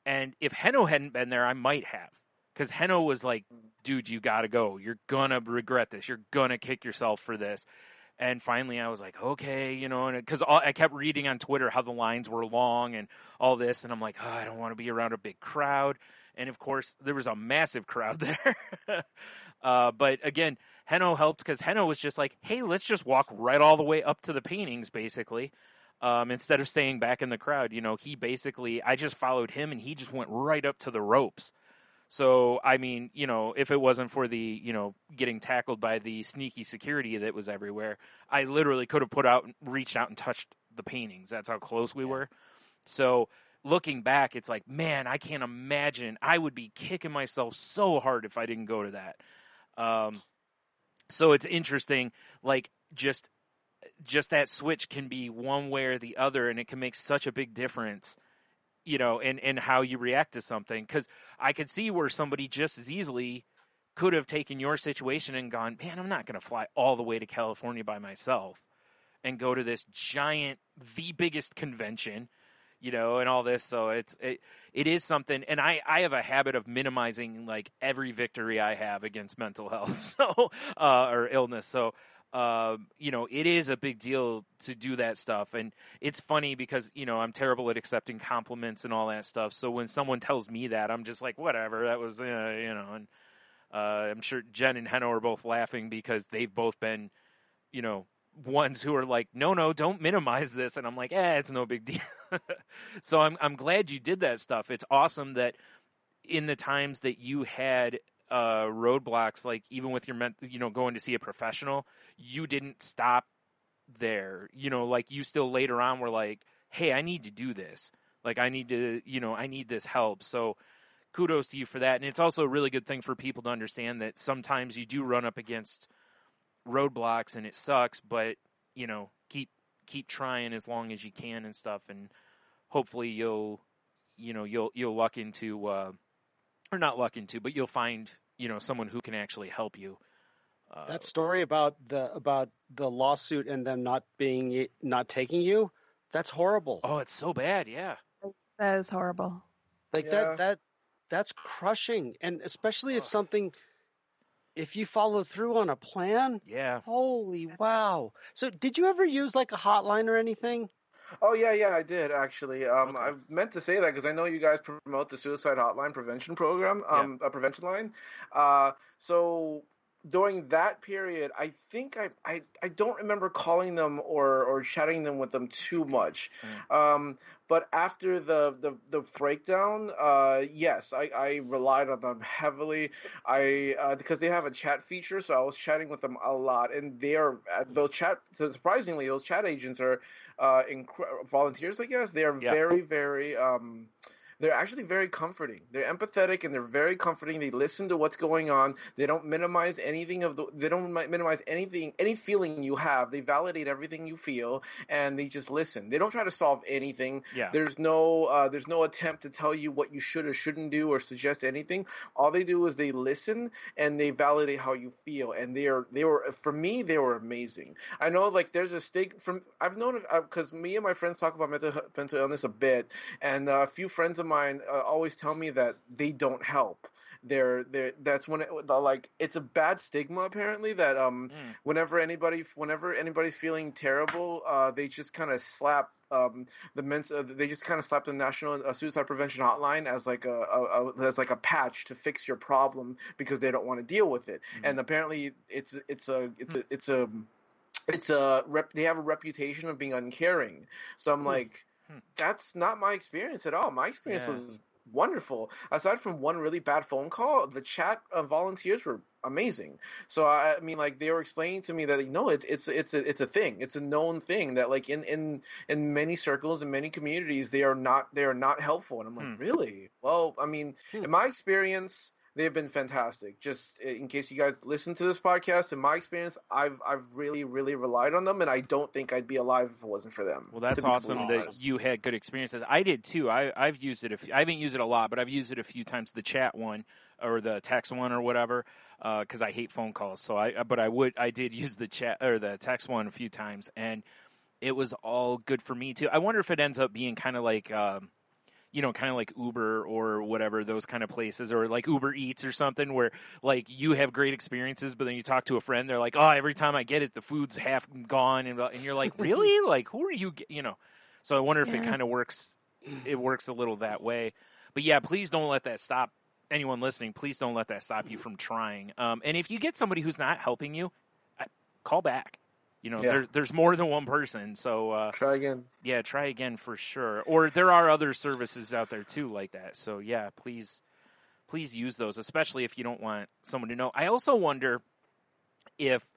And if Henno hadn't been there, I might have, because Henno was like, dude, you got to go. You're going to regret this. You're going to kick yourself for this. And finally I was like, okay, because I kept reading on Twitter how the lines were long and all this. And I'm like, I don't want to be around a big crowd. And of course there was a massive crowd there. But again, Henno helped, because Henno was just like, hey, let's just walk right all the way up to the paintings, basically. Instead of staying back in the crowd, he basically, I just followed him and he just went right up to the ropes. So, I mean, if it wasn't for the, getting tackled by the sneaky security that was everywhere, I literally could have reached out and touched the paintings. That's how close we were. So looking back, it's like, man, I can't imagine. I would be kicking myself so hard if I didn't go to that. So it's interesting, like just that switch can be one way or the other, and it can make such a big difference, in how you react to something. Because I could see where somebody just as easily could have taken your situation and gone, man, I'm not going to fly all the way to California by myself and go to this giant, the biggest convention, and all this. So it is something. And I have a habit of minimizing like every victory I have against mental health, or illness. So, it is a big deal to do that stuff. And it's funny because, I'm terrible at accepting compliments and all that stuff. So when someone tells me that, I'm just like, whatever, that was, and I'm sure Jen and Henno are both laughing because they've both been, ones who are like, no, don't minimize this. And I'm like, it's no big deal. So I'm glad you did that stuff. It's awesome that in the times that you had roadblocks, like even with your going to see a professional, you didn't stop there. Like you still later on were like, hey, I need to do this. Like I need to, I need this help. So kudos to you for that. And it's also a really good thing for people to understand that sometimes you do run up against roadblocks and it sucks, but keep trying as long as you can and stuff, and hopefully you'll luck into or not luck into, but you'll find someone who can actually help you. That story about the lawsuit and them not taking you, that's horrible. Oh, it's so bad. Yeah, that is horrible. Like that's crushing, and especially if you follow through on a plan. Yeah. Holy wow. So did you ever use like a hotline or anything? Oh, yeah, I did, actually. Okay. I meant to say that because I know you guys promote the Suicide Hotline Prevention Program, a prevention line. So during that period, I think I don't remember calling them or chatting them with them too much. But after the breakdown, yes, I relied on them heavily. Because they have a chat feature, so I was chatting with them a lot. And surprisingly, those chat agents are volunteers, I guess. They are very, very they're actually very comforting. They're empathetic and they're very comforting. They listen to what's going on. They don't minimize any feeling you have. They validate everything you feel, and they just listen. They don't try to solve anything. Yeah. There's no attempt to tell you what you should or shouldn't do or suggest anything. All they do is they listen and they validate how you feel. And they were for me, they were amazing. I know like there's a I've known because me and my friends talk about mental illness a bit, and a few friends of mine always tell me that they don't help. That's when it's a bad stigma apparently that whenever anybody's feeling terrible, they just kind of slap they just kind of slap the National Suicide Prevention Hotline as like a patch to fix your problem because they don't want to deal with it. And apparently they have a reputation of being uncaring. So I'm like, that's not my experience at all. My experience was wonderful. Aside from one really bad phone call, the chat volunteers were amazing. So I mean, like, they were explaining to me that it's a thing. It's a known thing that, like, in many circles, in many communities, they are not helpful. And I'm like, really? Well, I mean, in my experience, they've been fantastic. Just in case you guys listen to this podcast, in my experience, I've really, really relied on them, and I don't think I'd be alive if it wasn't for them. Well, that's awesome that you had good experiences. I did too. I've used it. I haven't used it a lot, but I've used it a few times. The chat one or the text one or whatever, because I hate phone calls. So I did use the chat or the text one a few times, and it was all good for me too. I wonder if it ends up being kind of like. Kind of like Uber or whatever, those kind of places, or like Uber Eats or something where like you have great experiences, but then you talk to a friend, they're like, oh, every time I get it, the food's half gone. And you're like, really? Like, who are you? So I wonder if it kind of works. It works a little that way. But yeah, please don't let that stop anyone listening. Please don't let that stop you from trying. And if you get somebody who's not helping you, call back. There's more than one person, so try again. Yeah, try again for sure. Or there are other services out there too like that. So yeah, please use those, especially if you don't want someone to know. I also wonder if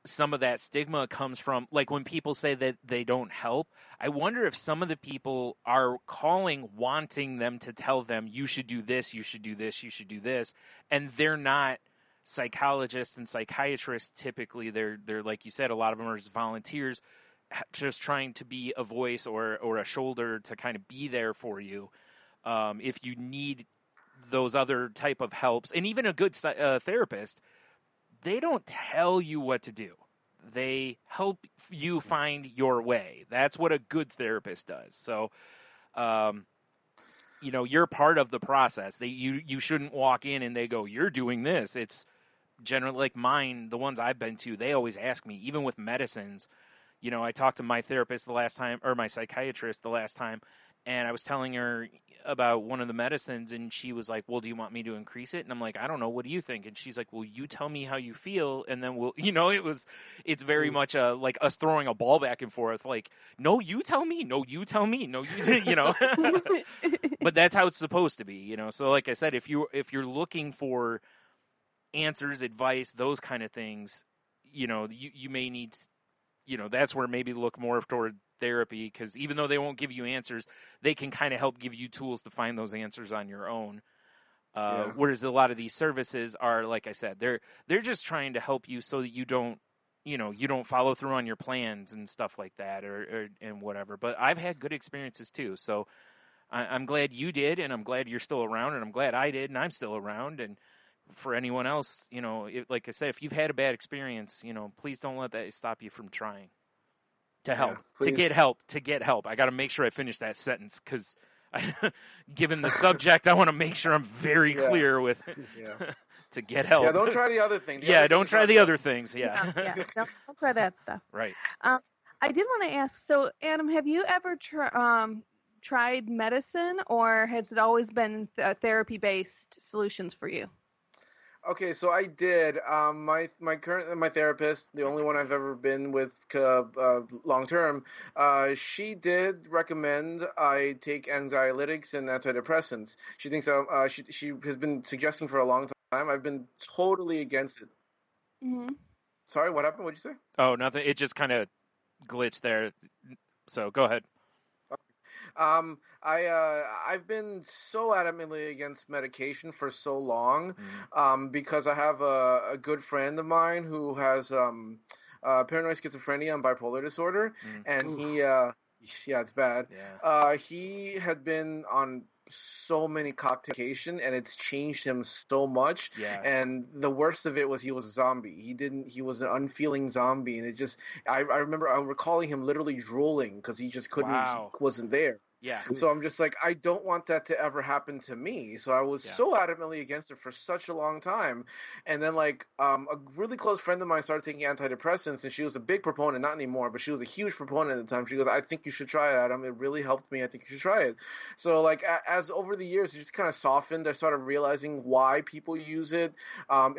some of that stigma comes from, like, when people say that they don't help. I wonder if some of the people are calling wanting them to tell them you should do this, you should do this, you should do this, and they're not. Psychologists and psychiatrists, typically they're like you said, a lot of them are just volunteers, just trying to be a voice or a shoulder to kind of be there for you if you need those other type of helps. And even a good therapist, they don't tell you what to do. They help you find your way. That's what a good therapist does. So you're part of the process. You shouldn't walk in and they go, you're doing this. It's generally, like mine, the ones I've been to, they always ask me, even with medicines. I talked to my therapist the last time, or my psychiatrist the last time, and I was telling her about one of the medicines, and she was like, well, do you want me to increase it? And I'm like, I don't know. What do you think? And she's like, well, you tell me how you feel, and then it's very much like us throwing a ball back and forth. Like, no, you tell me. No, you tell me. No, But that's how it's supposed to be, So like I said, if you're looking for answers, advice, those kind of things, you may need, that's where maybe look more toward therapy, because even though they won't give you answers, they can kind of help give you tools to find those answers on your own. Whereas a lot of these services are, like I said, they're just trying to help you so that you don't follow through on your plans and stuff like that, or whatever. But I've had good experiences too, so I'm glad you did, and I'm glad you're still around, and I'm glad I did, and I'm still around. And for anyone else, like I said, if you've had a bad experience, please don't let that stop you from trying to help, to get help. I got to make sure I finish that sentence, because given the subject, I want to make sure I'm very clear with to get help. Yeah, don't try the other thing. Don't try the other things. Yeah. Don't try that stuff. Right. I did want to ask, so Adam, have you ever tried medicine, or has it always been therapy-based solutions for you? Okay, so I did. My therapist, the only one I've ever been with long term, she did recommend I take anxiolytics and antidepressants. She thinks she has been suggesting for a long time. I've been totally against it. Mm-hmm. Sorry, what happened? What'd you say? Oh, nothing. It just kind of glitched there. So go ahead. I've been so adamantly against medication for so long, because I have a good friend of mine who has paranoid schizophrenia and bipolar disorder, and it's bad. Yeah. He had been on so many cocktailation, and it's changed him so much. Yeah. And the worst of it was he was a zombie. He was an unfeeling zombie, and it just, I recalling him literally drooling because he just couldn't, he wasn't there. Yeah. So I'm just like, I don't want that to ever happen to me. So I was so adamantly against it for such a long time. And then a really close friend of mine started taking antidepressants, and she was a big proponent, not anymore, but she was a huge proponent at the time. She goes, I think you should try it, Adam. It really helped me. I think you should try it. So as over the years, it just kind of softened. I started realizing why people use it. I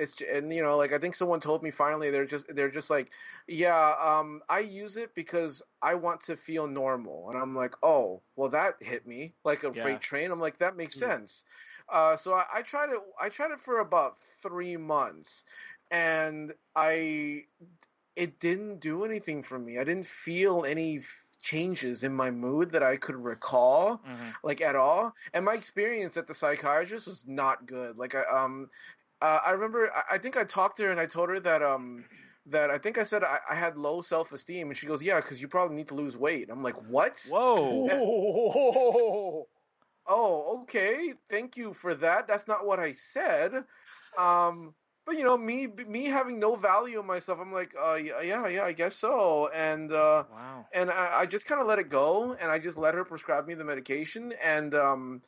think someone told me finally, they're just like, I use it because I want to feel normal. And I'm like, oh, well, that hit me like a freight train. I'm like, that makes sense. So I tried it for about 3 months, and it didn't do anything for me. I didn't feel any changes in my mood that I could recall, like at all. And my experience at the psychiatrist was not good. Like I remember, I think I talked to her and I told her that I think I said I had low self-esteem, and she goes, yeah, because you probably need to lose weight. I'm like, what? Whoa. Oh, okay. Thank you for that. That's not what I said. But you know, me having no value in myself, I'm like, yeah, I guess so. And Wow. And I just kind of let it go, and I just let her prescribe me the medication, and so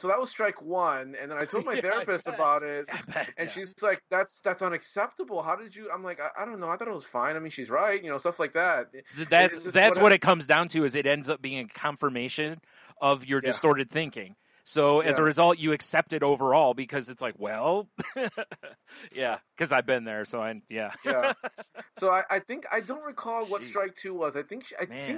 that was strike one. And then I told my therapist about it, and she's like, that's unacceptable. How did you? I'm like, I don't know. I thought it was fine. I mean, she's right, you know, stuff like that. That's what it comes down to. Is it ends up being a confirmation of your distorted thinking. So as a result, you accept it overall because it's like, well, because I've been there. So yeah. So I think I don't recall what strike two was. I think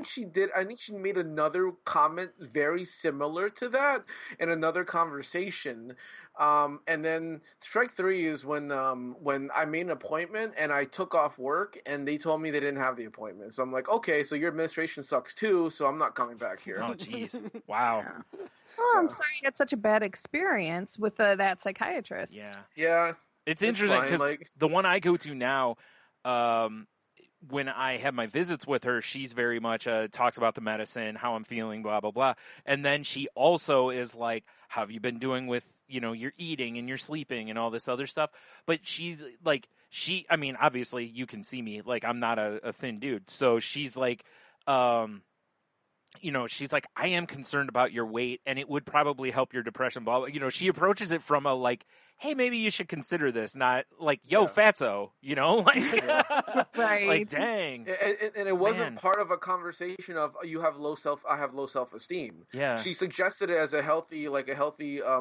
she made another comment very similar to that in another conversation. And then strike three is when I made an appointment and I took off work and they told me they didn't have the appointment. So I'm like, okay, so your administration sucks too. So I'm not coming back here. Oh, jeez. Wow. Oh, I'm sorry you had such a bad experience with that psychiatrist. Yeah. It's interesting because the one I go to now, when I have my visits with her, she's very much talks about the medicine, how I'm feeling, blah, blah, blah. And then she also is like, how have you been doing with, you know, your eating and your sleeping and all this other stuff? But she's like, I mean, obviously you can see me, like I'm not a thin dude. So she's like, you know, she's like, I am concerned about your weight and it would probably help your depression, blah, blah. You know, she approaches it from a like, hey, maybe you should consider this, not like, yo, fatso, you know, like, right. Like, dang. And it wasn't part of a conversation of I have low self-esteem. Yeah. She suggested it as a healthy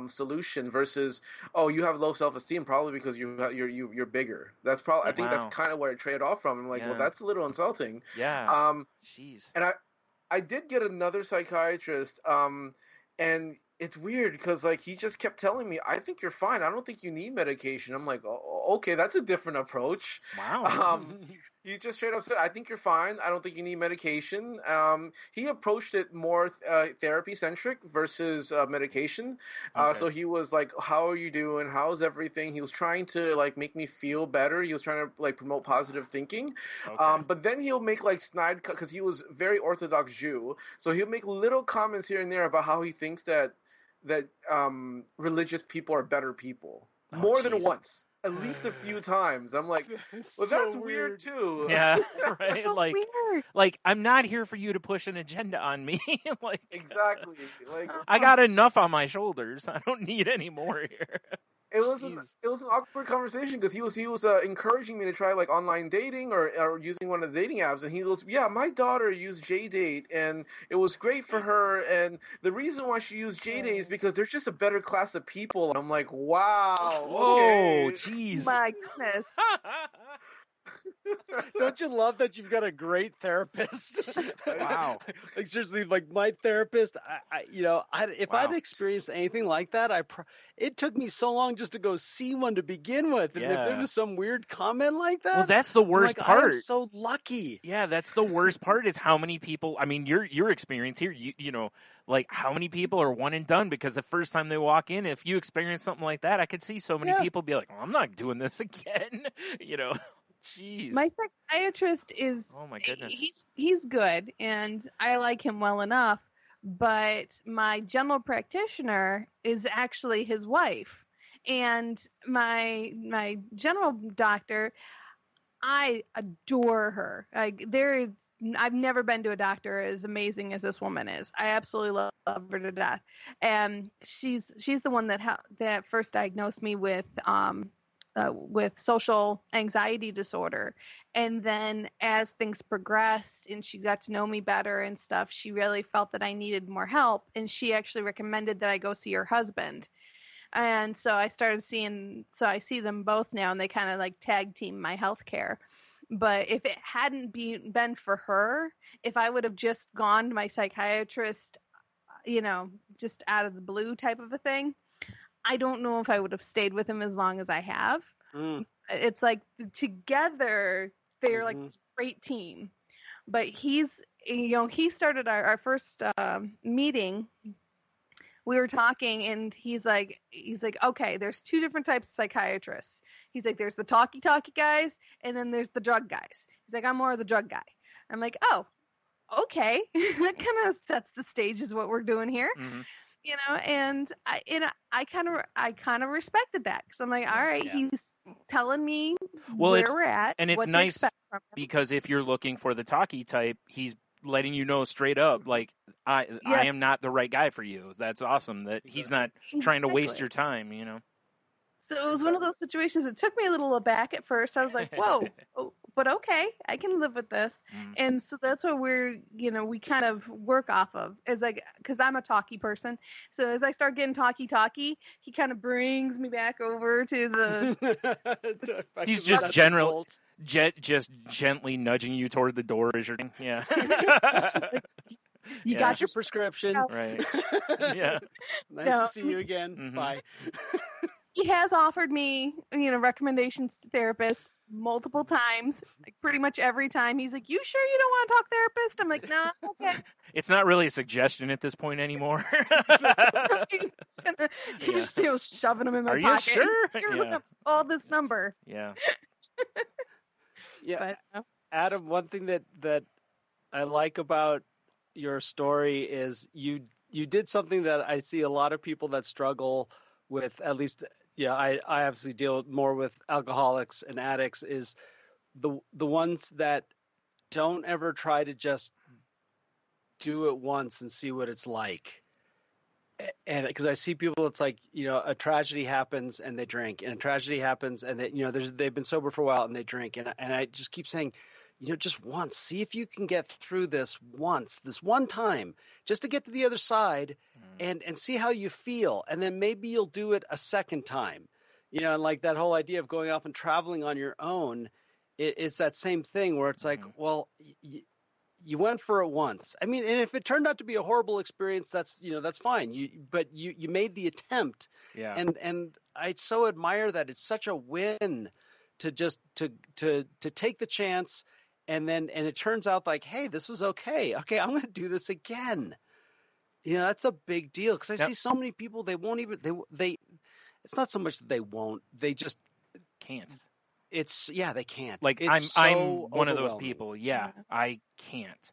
solution versus, oh, you have low self-esteem probably because you're bigger. That's probably, I think that's kind of where it traded off from. I'm like, well, that's a little insulting. Yeah. Jeez. And I did get another psychiatrist, and it's weird because like he just kept telling me, I think you're fine. I don't think you need medication. I'm like, oh, okay, that's a different approach. Wow. He just straight up said, I think you're fine. I don't think you need medication. He approached it more therapy-centric versus medication. So he was like, how are you doing? How's everything? He was trying to like make me feel better. He was trying to like promote positive thinking. But then he'll make like snide, because he was very Orthodox Jew. So he'll make little comments here and there about how he thinks that religious people are better people. More than once. At least a few times. I'm like, well, that's weird too. Yeah, right. So like, weird. like I'm not here for you to push an agenda on me. Like, exactly. Like, I got enough on my shoulders. I don't need any more here. It was an awkward conversation because he was encouraging me to try like online dating or using one of the dating apps, and he goes, yeah, my daughter used JDate and it was great for her, and the reason why she used JDate is because there's just a better class of people. And I'm like, wow, whoa, jeez, my goodness. Don't you love that you've got a great therapist? Wow. Like seriously, like my therapist, if I'd experienced anything like that, it took me so long just to go see one to begin with. And if there was some weird comment like that, well, that's the worst part. I'm so lucky. Yeah, that's the worst part is how many people. I mean, your experience here, you know, like how many people are one and done because the first time they walk in, if you experience something like that, I could see so many people be like, well, I'm not doing this again, you know. Jeez. My psychiatrist is, oh my goodness, he's good and I like him well enough, but my general practitioner is actually his wife, and my general doctor, I adore her. I've never been to a doctor as amazing as this woman is. I absolutely love her to death, and she's the one that first diagnosed me with social anxiety disorder. And then as things progressed and she got to know me better and stuff, she really felt that I needed more help. And she actually recommended that I go see her husband. And so I see them both now, and they kind of like tag team my healthcare. But if it hadn't been for her, if I would have just gone to my psychiatrist just out of the blue type of a thing, I don't know if I would have stayed with him as long as I have. It's like together they're like this great team. But he started our first meeting. We were talking, and he's like, okay, there's two different types of psychiatrists. He's like, there's the talky guys, and then there's the drug guys. He's like, I'm more of the drug guy. I'm like, oh, okay, that kind of sets the stage as what we're doing here. And I kind of respected that, because I'm like, all right, he's telling me where we're at, and it's nice because if you're looking for the talky type, he's letting you know straight up, like, I am not the right guy for you. That's awesome that he's not trying to waste your time, So it was one of those situations that took me a little aback at first. I was like, whoa, but okay, I can live with this. And so that's what we kind of work off of, is like, because I'm a talky person. So as I start getting talky, he kind of brings me back over to the... He's just just gently nudging you toward the door as you're... Yeah. You got your prescription. Right. Yeah. Nice to see you again. Bye. He has offered me, recommendations to therapists multiple times, like pretty much every time. He's like, you sure you don't want to talk therapist? I'm like, no, okay. It's not really a suggestion at this point anymore. He's still shoving them in my pocket. Are you sure? Here's all this number. Yeah. Yeah. But, Adam, one thing that I like about your story is you did something that I see a lot of people that struggle with, at least, I obviously deal more with alcoholics and addicts, is the ones that don't ever try to just do it once and see what it's like. And because I see people, it's like, a tragedy happens and they drink, and a tragedy happens and they've been sober for a while and they drink. And I just keep saying, just once, see if you can get through this one time, just to get to the other side and see how you feel. And then maybe you'll do it a second time, and like that whole idea of going off and traveling on your own. It's that same thing where it's like, well, you went for it once. I mean, and if it turned out to be a horrible experience, that's fine. But you made the attempt. Yeah. And I so admire that. It's such a win to just to take the chance. And it turns out like, hey, this was okay. Okay, I'm going to do this again. That's a big deal, because I see so many people, they won't even, they it's not so much that they won't, they just can't. They can't. Like, I'm one of those people. Yeah, I can't.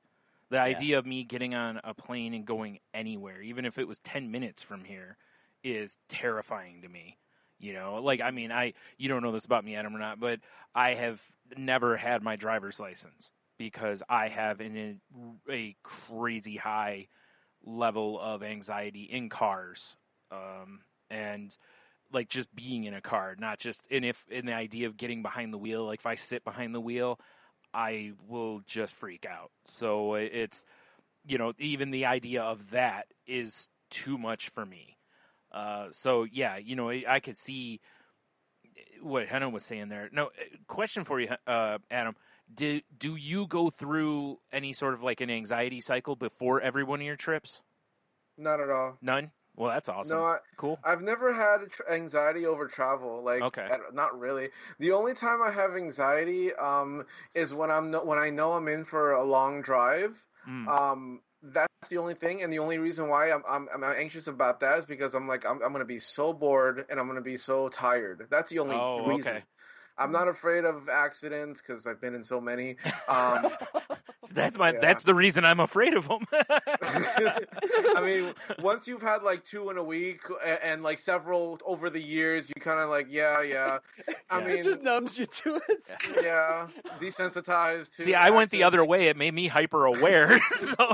The idea of me getting on a plane and going anywhere, even if it was 10 minutes from here, is terrifying to me. Like, I mean, you don't know this about me, Adam, or not, but I have never had my driver's license because I have a crazy high level of anxiety in cars. And like just being in a car, not just, and the idea of getting behind the wheel, like if I sit behind the wheel, I will just freak out. So it's, even the idea of that is too much for me. So yeah, I could see what Henna was saying there. No, question for you, Adam. Do you go through any sort of like an anxiety cycle before every one of your trips? Not at all. None? Well, that's awesome. No, cool. I've never had anxiety over travel. Like, okay. Not really. The only time I have anxiety is when I know I'm in for a long drive. That's the only thing, and the only reason why I'm anxious about that is because I'm going to be so bored and I'm going to be so tired. That's the only reason. Okay. I'm not afraid of accidents because I've been in so many. That's the reason I'm afraid of them. I mean, once you've had like 2 in a week and like several over the years, you kind of like, yeah. I mean, it just numbs you to it. Yeah, desensitized. See, I went the other way. It made me hyper aware. So.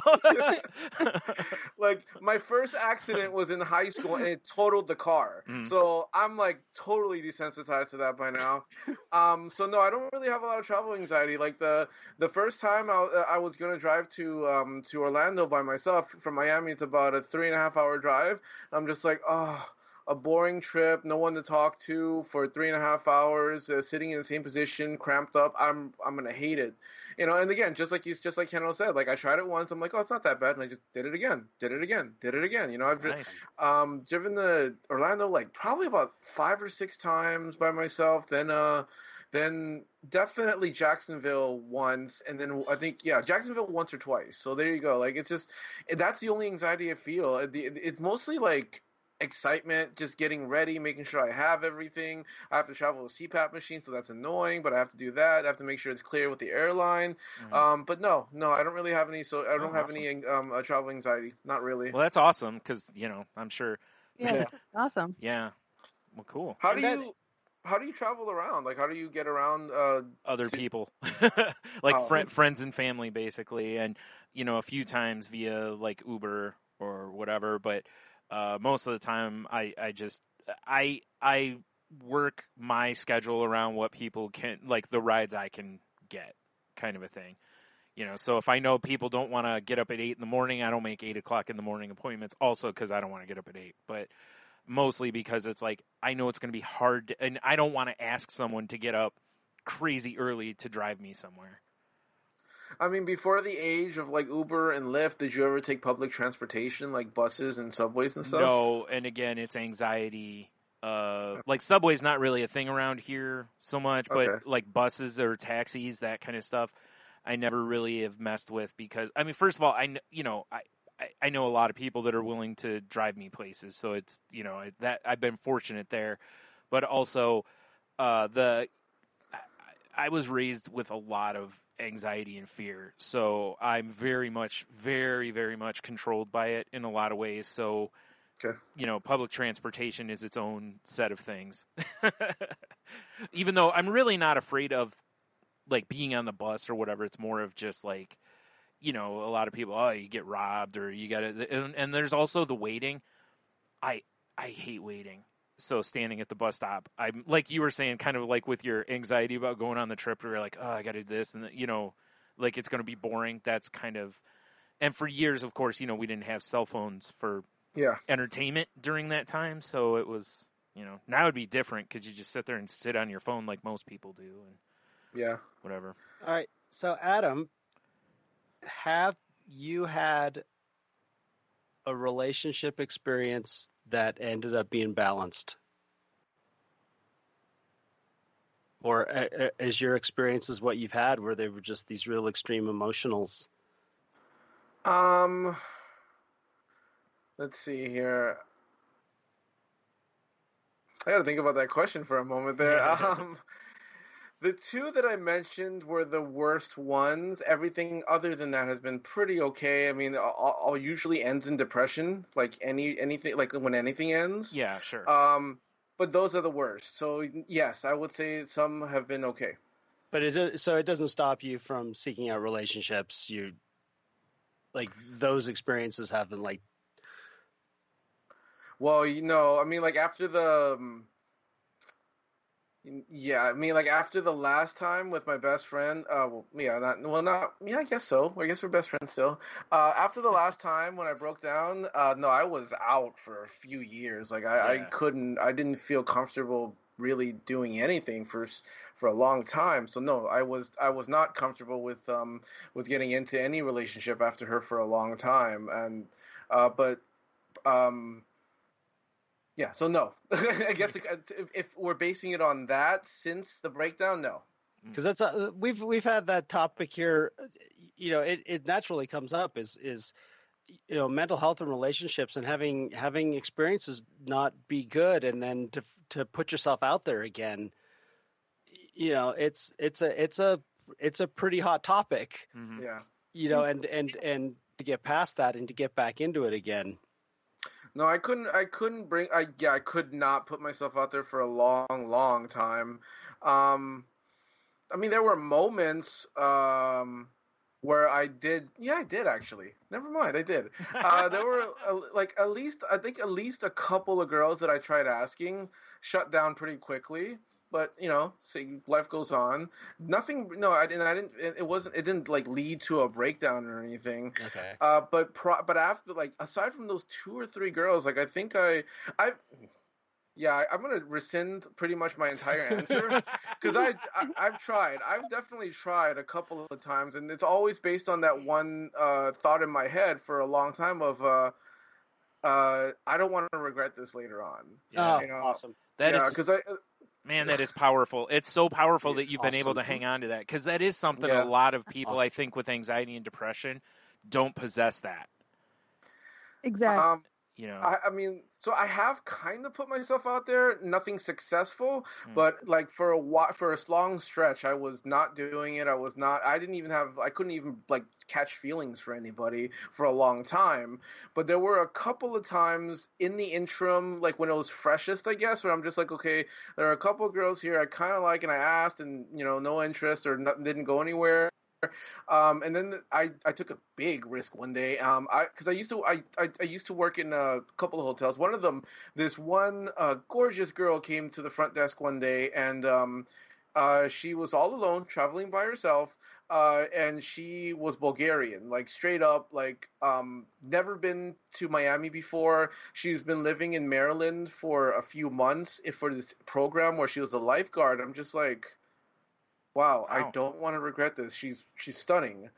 Like my first accident was in high school and it totaled the car. So I'm like totally desensitized to that by now. So no, I don't really have a lot of travel anxiety. Like the first time I was going to drive to Orlando by myself from Miami. It's about a 3.5 hour drive. I'm just like, a boring trip, no one to talk to for 3.5 hours, sitting in the same position, cramped up. I'm going to hate it. You know, and again, just like Heno said, like I tried it once, I'm like, oh, it's not that bad, and I just did it again. You know, I've driven to Orlando like probably about 5 or 6 times by myself. Then definitely Jacksonville once, and then I think Jacksonville once or twice. So there you go. Like it's just that's the only anxiety I feel. It's mostly like excitement, just getting ready, making sure I have everything. I have to travel with CPAP machine, so that's annoying, but I have to do that. I have to make sure it's clear with the airline. Mm-hmm. But no, I don't really have any. So I don't have any travel anxiety. Not really. Well, that's awesome because I'm sure. Yeah, that's awesome. Yeah. Well, cool. How do you travel around? Like, how do you get around other people, like friends and family, basically, and a few times via like Uber or whatever, but. Most of the time, I work my schedule around what people can, like the rides I can get, kind of a thing. So if I know people don't want to get up at 8 a.m, I don't make 8 o'clock in the morning appointments. Also, because I don't want to get up at 8, but mostly because it's like I know it's going to be hard, and I don't want to ask someone to get up crazy early to drive me somewhere. I mean, before the age of like Uber and Lyft, did you ever take public transportation, like buses and subways and stuff? No, and again, it's anxiety. Like subway's not really a thing around here so much, but like buses or taxis, that kind of stuff, I never really have messed with because I mean, first of all, I know a lot of people that are willing to drive me places, so it's that I've been fortunate there, but also I was raised with a lot of anxiety and fear, so I'm very, very much controlled by it in a lot of ways. So, public transportation is its own set of things. Even though I'm really not afraid of like being on the bus or whatever, it's more of just like, a lot of people, you get robbed or you got to, and there's also the waiting. I hate waiting. So standing at the bus stop, I'm like you were saying, kind of like with your anxiety about going on the trip, where you're like, oh, I got to do this, and like it's going to be boring. That's kind of, and for years, of course, we didn't have cell phones for entertainment during that time, so it was, now it'd be different because you just sit there and sit on your phone like most people do, and whatever. All right, so Adam, have you had a relationship experience that ended up being balanced? Or is your experiences what you've had where they were just these real extreme emotionals? Let's see here. I got to think about that question for a moment there. The two that I mentioned were the worst ones. Everything other than that has been pretty okay. I mean, all usually ends in depression, like anything, like when anything ends. Yeah, sure. But those are the worst. So yes, I would say some have been okay. But it doesn't stop you from seeking out relationships. You like those experiences haven't like. Well, I mean, like after the. Yeah, I mean, like after the last time with my best friend, I guess so. I guess we're best friends still. After the last time when I broke down, no, I was out for a few years. Like I didn't feel comfortable really doing anything for a long time. So no, I was not comfortable with getting into any relationship after her for a long time, and yeah, so no. I guess if we're basing it on that since the breakdown, no. Because that's we've had that topic here. It naturally comes up is mental health and relationships and having experiences not be good, and then to put yourself out there again. It's a pretty hot topic. Mm-hmm. Yeah. And to get past that and to get back into it again. No, I could not put myself out there for a long, long time. I mean, there were moments where I did. Yeah, I did actually. Never mind, I did. There were at least a couple of girls that I tried asking shut down pretty quickly. But see, life goes on. Nothing. No, I didn't. It didn't like lead to a breakdown or anything. Okay. But after aside from those 2 or 3 girls, like I think I Yeah, I'm gonna rescind pretty much my entire answer because I've tried. I've definitely tried a couple of times, and it's always based on that one thought in my head for a long time of I don't want to regret this later on. Yeah, You know? awesome. That is because man, that is powerful. It's so powerful that you've been able to Awesome. hang on to that because that is something Yeah. a lot of people, Awesome. I think, with anxiety and depression don't possess that. Exactly. You know, I mean, so I have kind of put myself out there, nothing successful, but like for a long stretch, I was not doing it. I couldn't even like catch feelings for anybody for a long time. But there were a couple of times in the interim, like when it was freshest, I guess, where I'm just like, okay, there are a couple of girls here I kind of like, and I asked, and no interest or nothing, didn't go anywhere. And then I took a big risk one day. Because I used to work in a couple of hotels. One of them, this one gorgeous girl came to the front desk one day, and she was all alone, traveling by herself. And she was Bulgarian, like straight up, like never been to Miami before. She's been living in Maryland for a few months for this program where she was a lifeguard. I'm just like, wow, I don't want to regret this. She's stunning.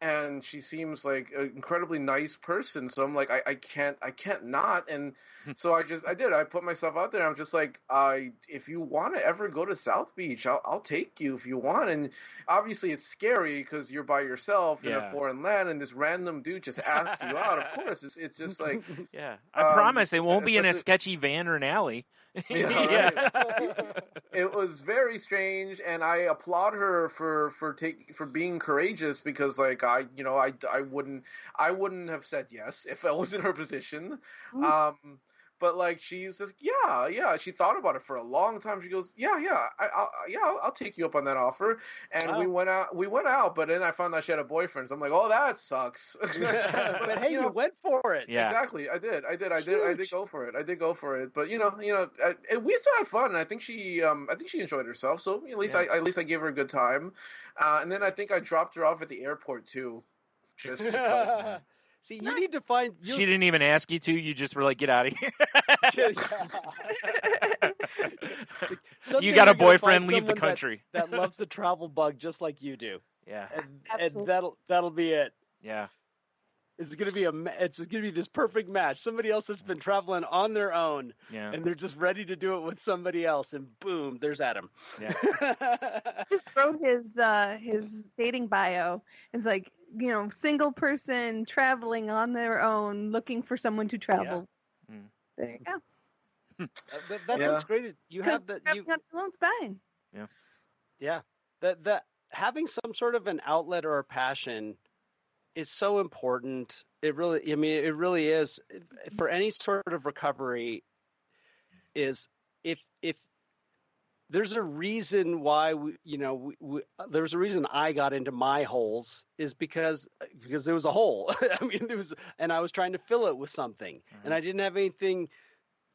And she seems like an incredibly nice person. So I'm like, I can't not. And so I did. I put myself out there. I'm just like, if you want to ever go to South Beach, I'll take you if you want. And obviously it's scary because you're by yourself in a foreign land, and this random dude just asks you out. Of course, it's just like, yeah. I promise it won't be in a sketchy van or an alley. Yeah, right? It was very strange, and I applaud her for being courageous because, like, I wouldn't have said yes if I was in her position. But like she's just yeah. She thought about it for a long time. She goes, I'll take you up on that offer. And we went out. But then I found out she had a boyfriend. So I'm like, oh, that sucks. But hey, you went for it. Yeah, exactly. I did go for it. But we still had fun. And I think she enjoyed herself. So at least I gave her a good time. And then I think I dropped her off at the airport too, just because. See, you need to find. She didn't even ask you to. You just were like, "Get out of here." You got a boyfriend. Leave the country. That loves the travel bug just like you do. Yeah, and that'll be it. Yeah, it's gonna be this perfect match. Somebody else has been traveling on their own, and they're just ready to do it with somebody else, and boom, there's Adam. Yeah, just wrote his dating bio. It's like, single person traveling on their own, looking for someone to travel. Yeah. There you go. That's what's great. You have that. Traveling on your own's fine. Yeah. Yeah. That having some sort of an outlet or a passion is so important. It really is for any sort of recovery. Is if there's a reason why there's a reason I got into my holes is because there was a hole. And I was trying to fill it with something, and I didn't have anything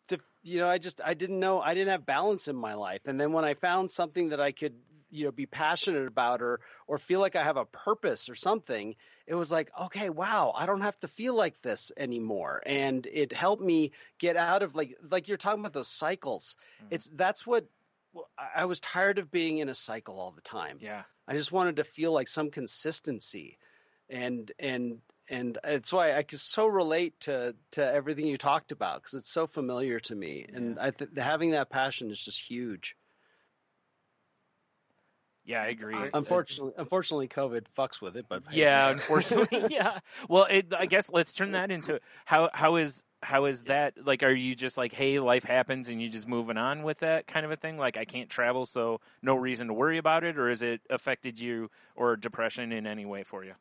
to, I didn't know, I didn't have balance in my life. And then when I found something that I could, be passionate about or feel like I have a purpose or something, it was like, okay, wow, I don't have to feel like this anymore. And it helped me get out of like you're talking about those cycles. That's what I was tired of being in a cycle all the time. Yeah. I just wanted to feel like some consistency, and it's why I can so relate to everything you talked about, because it's so familiar to me. Yeah. And having that passion is just huge. Yeah, I agree. Unfortunately, COVID fucks with it, but yeah, unfortunately, yeah. Well, I guess let's turn that into how is that? Like, are you just like, hey, life happens and you just moving on with that kind of a thing? Like, I can't travel, so no reason to worry about it, or has it affected you or depression in any way for you?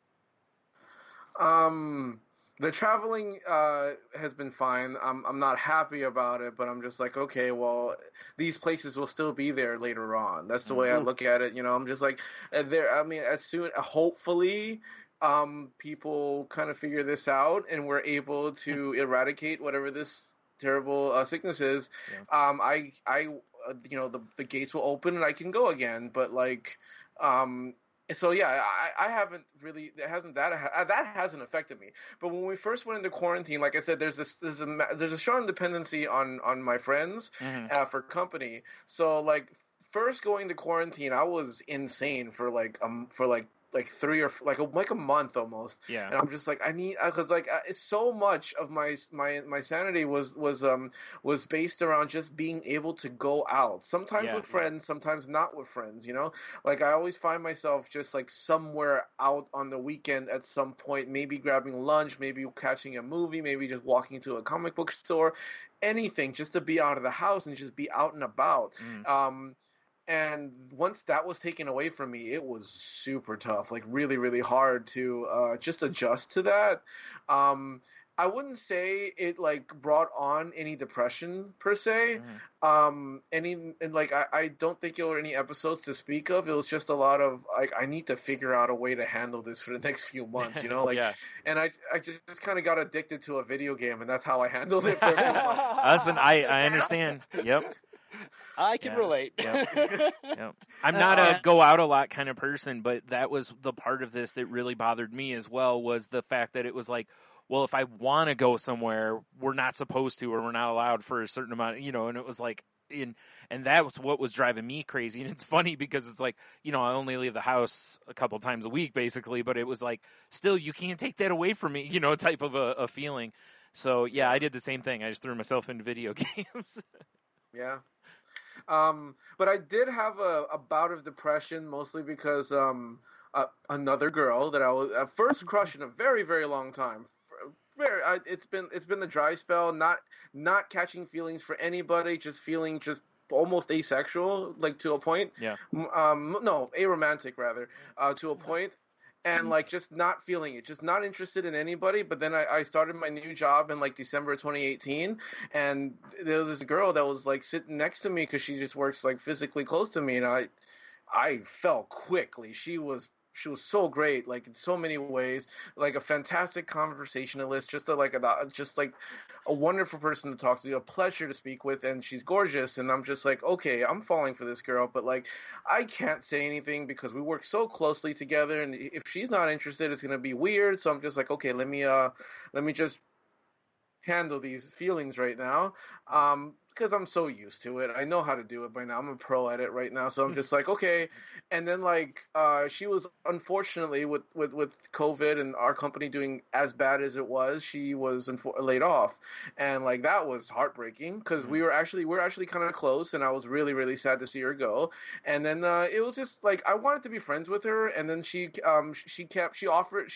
The traveling has been fine. I'm not happy about it, but I'm just like, okay, well, these places will still be there later on. That's the way I look at it. I'm just like, as soon, hopefully, people kind of figure this out and we're able to eradicate whatever this terrible sickness is. Yeah. The gates will open and I can go again. But like, So yeah, I haven't really, that hasn't affected me. But when we first went into quarantine, like I said, there's a strong dependency on my friends for company. So like first going to quarantine, I was insane for like 3 or like a month almost. Yeah. And I'm just like, because like it's so much of my sanity was based around just being able to go out, sometimes with friends, sometimes not with friends, you know. Like I always find myself just like somewhere out on the weekend at some point, maybe grabbing lunch, maybe catching a movie, maybe just walking to a comic book store, anything just to be out of the house and just be out and about. And once that was taken away from me, it was super tough, like really, really hard to just adjust to that. I wouldn't say it like brought on any depression per se. I don't think there were any episodes to speak of. It was just a lot of like, I need to figure out a way to handle this for the next few months, you know, like, and I just kind of got addicted to a video game, and that's how I handled it. Listen, I understand. Yep. I can relate. Yep. I'm not a go out a lot kind of person, but that was the part of this that really bothered me as well, was the fact that it was like, well, if I want to go somewhere, we're not supposed to, or we're not allowed for a certain amount, you know, and it was like, and that was what was driving me crazy. And it's funny because it's like, you know, I only leave the house a couple times a week basically, but it was like, still, you can't take that away from me, you know, type of a feeling. So yeah, I did the same thing. I just threw myself into video games. Yeah. But I did have a bout of depression, mostly because another girl that I was a first crush in a very, very long time. It's been the dry spell, not catching feelings for anybody, just feeling just almost asexual, like to a point. Yeah. No, aromantic rather, to a point. And like just not feeling it, just not interested in anybody. But then I started my new job in like December 2018, and there was this girl that was like sitting next to me because she just works like physically close to me, and I fell quickly. She was so great, like in so many ways, like a fantastic conversationalist, just a wonderful person to talk to, a pleasure to speak with, and she's gorgeous. And I'm just like, okay, I'm falling for this girl, but like I can't say anything because we work so closely together, and if she's not interested, it's gonna be weird. So I'm just like, okay, let me just handle these feelings right now. Because I'm so used to it. I know how to do it by now. I'm a pro at it right now. So I'm just like, okay. And then like, she was unfortunately with COVID and our company doing as bad as it was, she was laid off. And like, that was heartbreaking because we were actually kind of close, and I was really, really sad to see her go. And then, it was just like, I wanted to be friends with her. And then she offered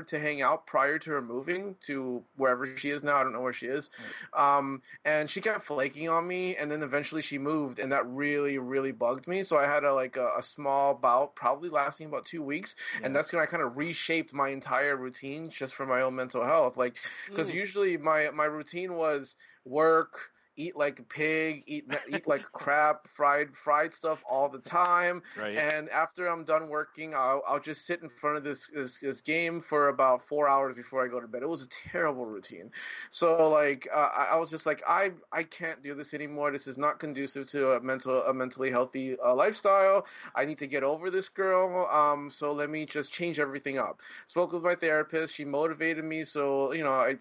to hang out prior to her moving to wherever she is now. I don't know where she is. And she kept flaking on me, and then eventually she moved, and that really, really bugged me. So I had a small bout, probably lasting about 2 weeks, and that's when I kind of reshaped my entire routine just for my own mental health. Like, because usually my routine was work, eat like a pig, eat like crap, fried stuff all the time. Right. And after I'm done working, I'll just sit in front of this game for about 4 hours before I go to bed. It was a terrible routine. So like, I was just like, I can't do this anymore. This is not conducive to a mentally healthy lifestyle. I need to get over this girl. So let me just change everything up. Spoke with my therapist. She motivated me. So, you know,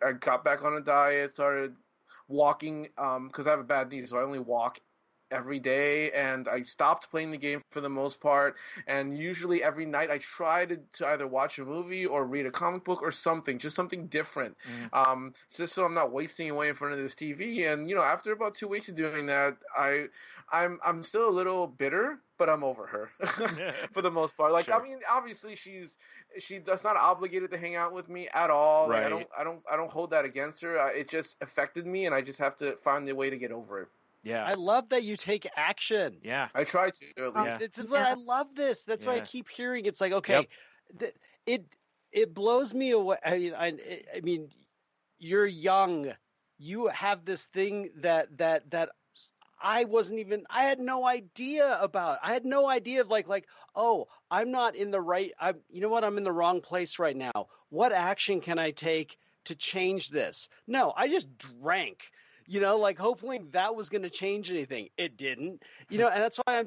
I got back on a diet, started walking, because I have a bad knee, so I only walk every day, and I stopped playing the game for the most part. And usually every night I try to either watch a movie or read a comic book or something, just something different, just so I'm not wasting away in front of this TV. And you know, after about 2 weeks of doing that, I'm still a little bitter, but I'm over her for the most part. Like, sure. I mean, obviously she's not obligated to hang out with me at all. Right. Like, I don't hold that against her. It just affected me, and I just have to find a way to get over it. Yeah. I love that you take action. Yeah. I try to, at least. But I love this. That's why I keep hearing it's like, okay, it blows me away. I mean, you're young. You have this thing that I had no idea about. I had no idea of like, oh, I'm not in the right, you know what? I'm in the wrong place right now. What action can I take to change this? No, I just drank. you know, like hopefully that was going to change anything. It didn't, you know, and that's why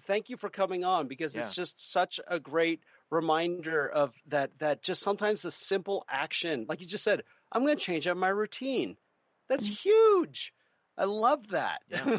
thank you for coming on, because it's just such a great reminder of that just sometimes a simple action, like you just said, I'm going to change up my routine. That's huge. I love that. Yeah.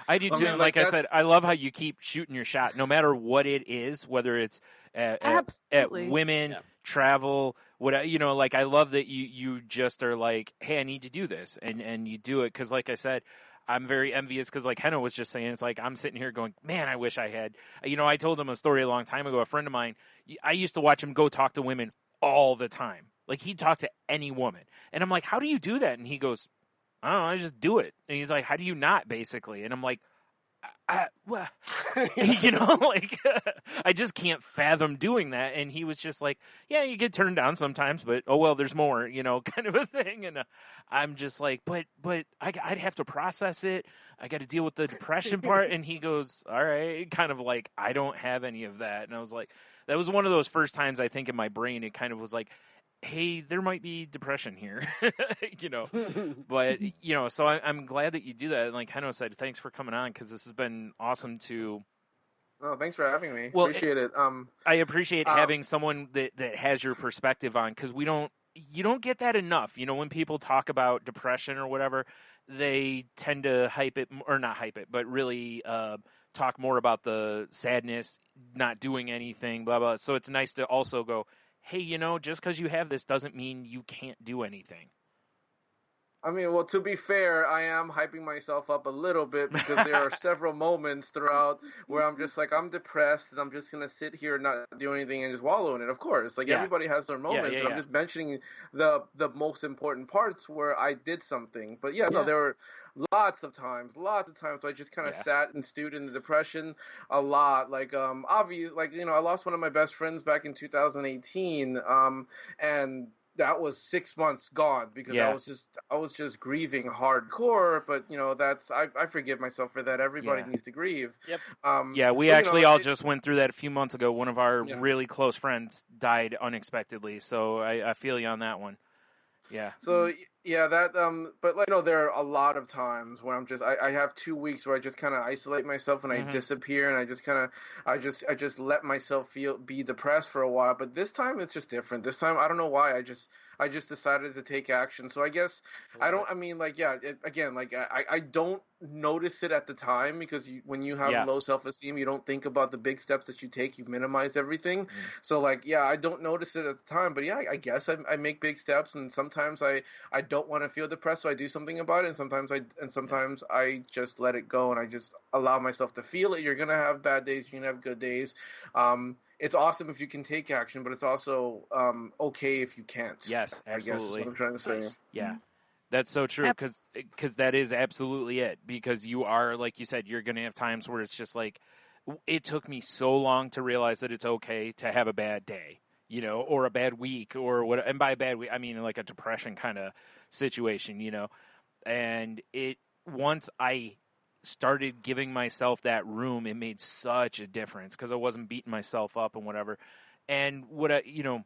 I do too. Like I said, I love how you keep shooting your shot, no matter what it is, whether it's at women, travel, whatever. You know, like I love that you just are like, hey, I need to do this, and you do it, because, like I said, I'm very envious, because like Henno was just saying, it's like I'm sitting here going, man, I wish I had. You know, I told him a story a long time ago. A friend of mine, I used to watch him go talk to women all the time. Like he'd talk to any woman, and I'm like, how do you do that? And he goes, I don't know, I just do it. And he's like, how do you not, basically? And I'm like, well, you know, like, I just can't fathom doing that. And he was just like, yeah, you get turned down sometimes, but oh, well, there's more, you know, kind of a thing. And I'm just like, but I'd have to process it. I got to deal with the depression part. And he goes, all right, kind of like, I don't have any of that. And I was like, that was one of those first times I think in my brain, it kind of was like, hey, there might be depression here, you know, but, you know, so I'm glad that you do that. And like Henno said, thanks for coming on, because this has been awesome to. Oh, thanks for having me. Well, appreciate it. I appreciate having someone that has your perspective on, because you don't get that enough. You know, when people talk about depression or whatever, they tend to hype it, or not hype it, but really talk more about the sadness, not doing anything, blah, blah. So it's nice to also go, hey, you know, just because you have this doesn't mean you can't do anything. I mean, well, to be fair, I am hyping myself up a little bit, because there are several moments throughout where I'm just like, I'm depressed, and I'm just going to sit here and not do anything and just wallow in it. Of course, like everybody has their moments, and I'm just mentioning the most important parts where I did something. But no, there were lots of times I just kind of sat and stewed in the depression a lot. Like, obvious, like, you know, I lost one of my best friends back in 2018, and that was 6 months gone, because I was just grieving hardcore. But you know, I forgive myself for that. Everybody needs to grieve. Yep. We actually all just went through that a few months ago. One of our really close friends died unexpectedly, so I feel you on that one. Yeah. So but like, you know, there are a lot of times where I'm just, I have 2 weeks where I just kind of isolate myself, and I disappear, and I just let myself be depressed for a while. But this time it's just different. This time, I don't know why, I just decided to take action. So I guess I don't notice it at the time, because when you have low self-esteem, you don't think about the big steps that you take. You minimize everything. So like, I don't notice it at the time, but I guess I make big steps, and sometimes I don't want to feel depressed, so I do something about it, and sometimes I just let it go, and I just allow myself to feel it. You're gonna have bad days, you're gonna have good days. It's awesome if you can take action, but it's also okay if you can't. Yes, absolutely. I guess is what I'm trying to say. Yeah, that's so true, because that is absolutely it. Because you are, like you said, you're gonna have times where it's just like, it took me so long to realize that it's okay to have a bad day, you know, or a bad week, or what. And by a bad week, I mean like a depression kind of situation, you know. And once I started giving myself that room, it made such a difference, because I wasn't beating myself up and whatever. And you know,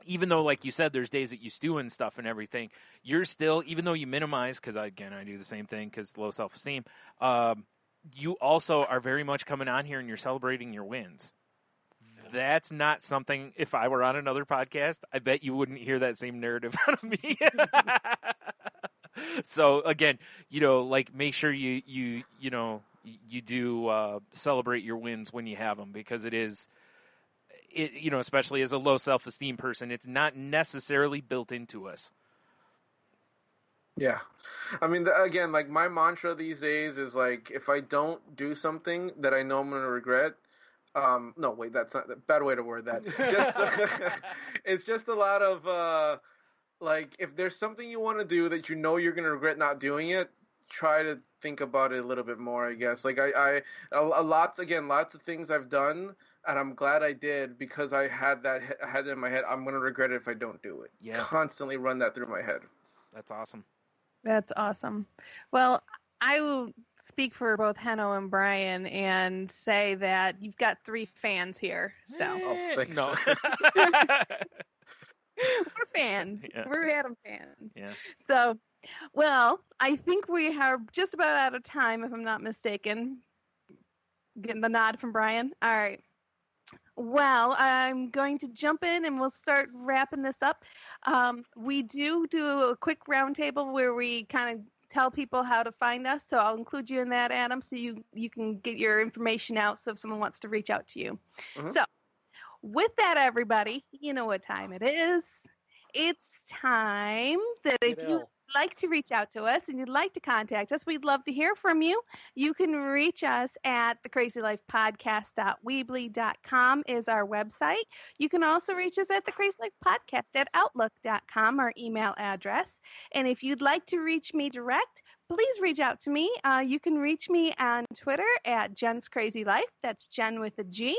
even though, like you said, there's days that you stew and stuff and everything, you're still, even though you minimize, because again, I do the same thing, because low self-esteem, you also are very much coming on here and you're celebrating your wins. That's not something, if I were on another podcast, I bet you wouldn't hear that same narrative out of me. So again, you know, like, make sure you do celebrate your wins when you have them, because you know, especially as a low self-esteem person, it's not necessarily built into us. Yeah. I mean, again, like, my mantra these days is like, if I don't do something that I know I'm going to regret, no, wait, that's not a bad way to word that. It's just a lot of, like, if there's something you want to do that you know you're going to regret not doing it, try to think about it a little bit more, I guess. Like, lots of things I've done, and I'm glad I did, because I had in my head, I'm going to regret it if I don't do it. Yeah. Constantly run that through my head. That's awesome. That's awesome. Well, I will speak for both Henno and Brian and say that you've got 3 fans here. So. Oh, thanks. No. We're fans. Yeah. We're Adam fans. Yeah. So Well, I think we are just about out of time, if I'm not mistaken. Getting the nod from Brian. All right. Well, I'm going to jump in and we'll start wrapping this up. We do a quick roundtable where we kind of tell people how to find us. So I'll include you in that, Adam, so you can get your information out so if someone wants to reach out to you. Mhm. So with that, everybody, you know what time it is. It's time that if you'd like to reach out to us and you'd like to contact us, we'd love to hear from you. You can reach us at thecrazylifepodcast.weebly.com is our website. You can also reach us at thecrazylifepodcast@outlook.com, our email address. And if you'd like to reach me direct, please reach out to me. You can reach me on Twitter at Jen's Crazy Life. That's Jen with a G.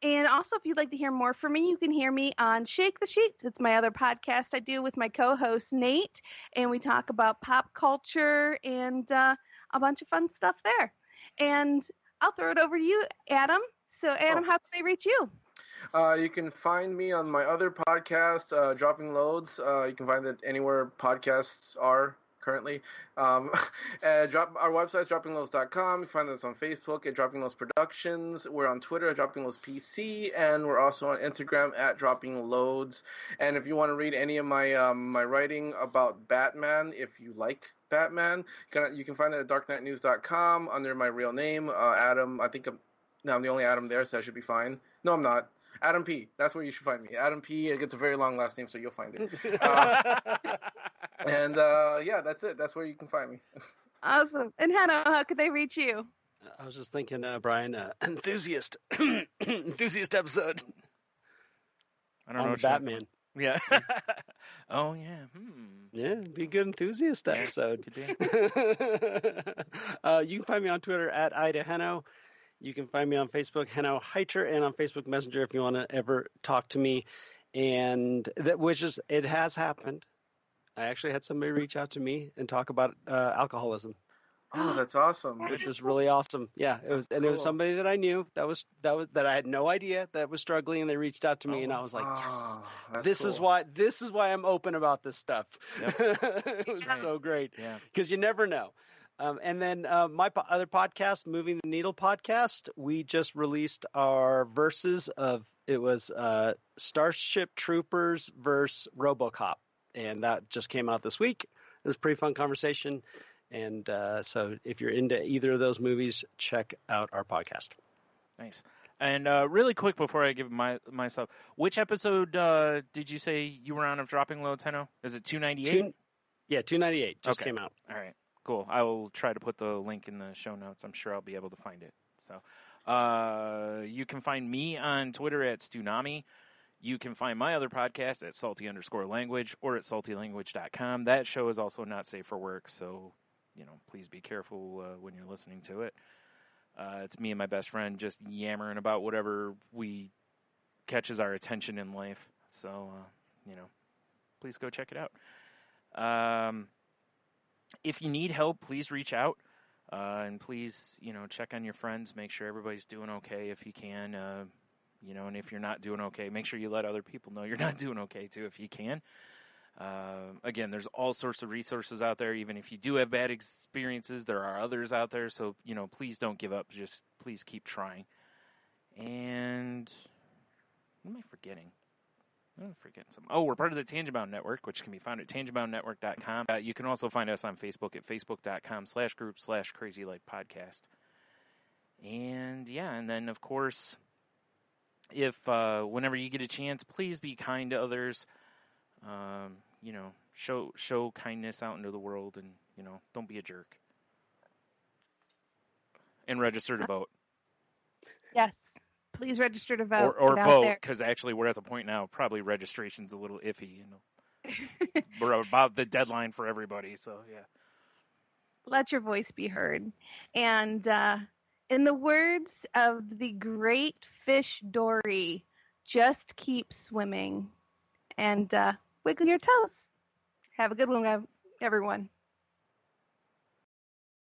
And also, if you'd like to hear more from me, you can hear me on Shake the Sheets. It's my other podcast I do with my co-host, Nate. And we talk about pop culture and a bunch of fun stuff there. And I'll throw it over to you, Adam. So, Adam, how can they reach you? You can find me on my other podcast, Dropping Loads. You can find it anywhere podcasts are currently. Our website is droppingloads.com. You can find us on Facebook at Dropping Loads Productions. We're on Twitter at Dropping Loads PC, and we're also on Instagram at Dropping Loads. And if you want to read any of my my writing about Batman, if you like Batman, you can find it at darkknightnews.com under my real name, Adam. I think I'm the only Adam there, so I should be fine. No, I'm not. Adam P. That's where you should find me. Adam P. It gets a very long last name, so you'll find it. Yeah, that's it. That's where you can find me. Awesome. And Hannah, how could they reach you? I was just thinking, Brian, enthusiast episode. I don't know. On the Batman. Yeah. Oh, yeah. Yeah, be a good enthusiast episode. Could be. You can find me on Twitter at IdaHeno. You can find me on Facebook, Heno Heiter, and on Facebook Messenger if you want to ever talk to me. And it has happened. I actually had somebody reach out to me and talk about alcoholism. Oh, that's awesome! Which was really awesome. Yeah, it was, and it was somebody that I knew that I had no idea that was struggling, and they reached out to me, and I was like, yes, this is why I'm open about this stuff. Yep. It was so great because you never know. And then my other podcast, Moving the Needle podcast, we just released our verses of it was Starship Troopers versus RoboCop. And that just came out this week. It was a pretty fun conversation. And so if you're into either of those movies, check out our podcast. Nice. And really quick before I give myself, which episode did you say you were on of Dropping Loads, Heno? Is it 298? Yeah, 298 just came out. All right, cool. I will try to put the link in the show notes. I'm sure I'll be able to find it. So you can find me on Twitter at Stunami. You can find my other podcast at salty_language or at saltylanguage.com. That show is also not safe for work, so, please be careful when you're listening to it. It's me and my best friend just yammering about whatever catches our attention in life. So, please go check it out. If you need help, please reach out. And please, check on your friends. Make sure everybody's doing okay if you can. And if you're not doing okay, make sure you let other people know you're not doing okay, too, if you can. Again, there's all sorts of resources out there. Even if you do have bad experiences, there are others out there. So, please don't give up. Just please keep trying. And what am I forgetting? I'm forgetting something. Oh, we're part of the Tangentbound Network, which can be found at tangentboundnetwork.com. You can also find us on Facebook at facebook.com/group/crazylifepodcast. And, and then, of course, if whenever you get a chance, please be kind to others. Show kindness out into the world, and don't be a jerk. And register to vote. Yes, please register to vote. Or vote, because actually we're at the point now. Probably registration's a little iffy. We're about the deadline for everybody. So yeah. Let your voice be heard, and. In the words of the great fish Dory, just keep swimming and wiggle your toes. Have a good one, everyone.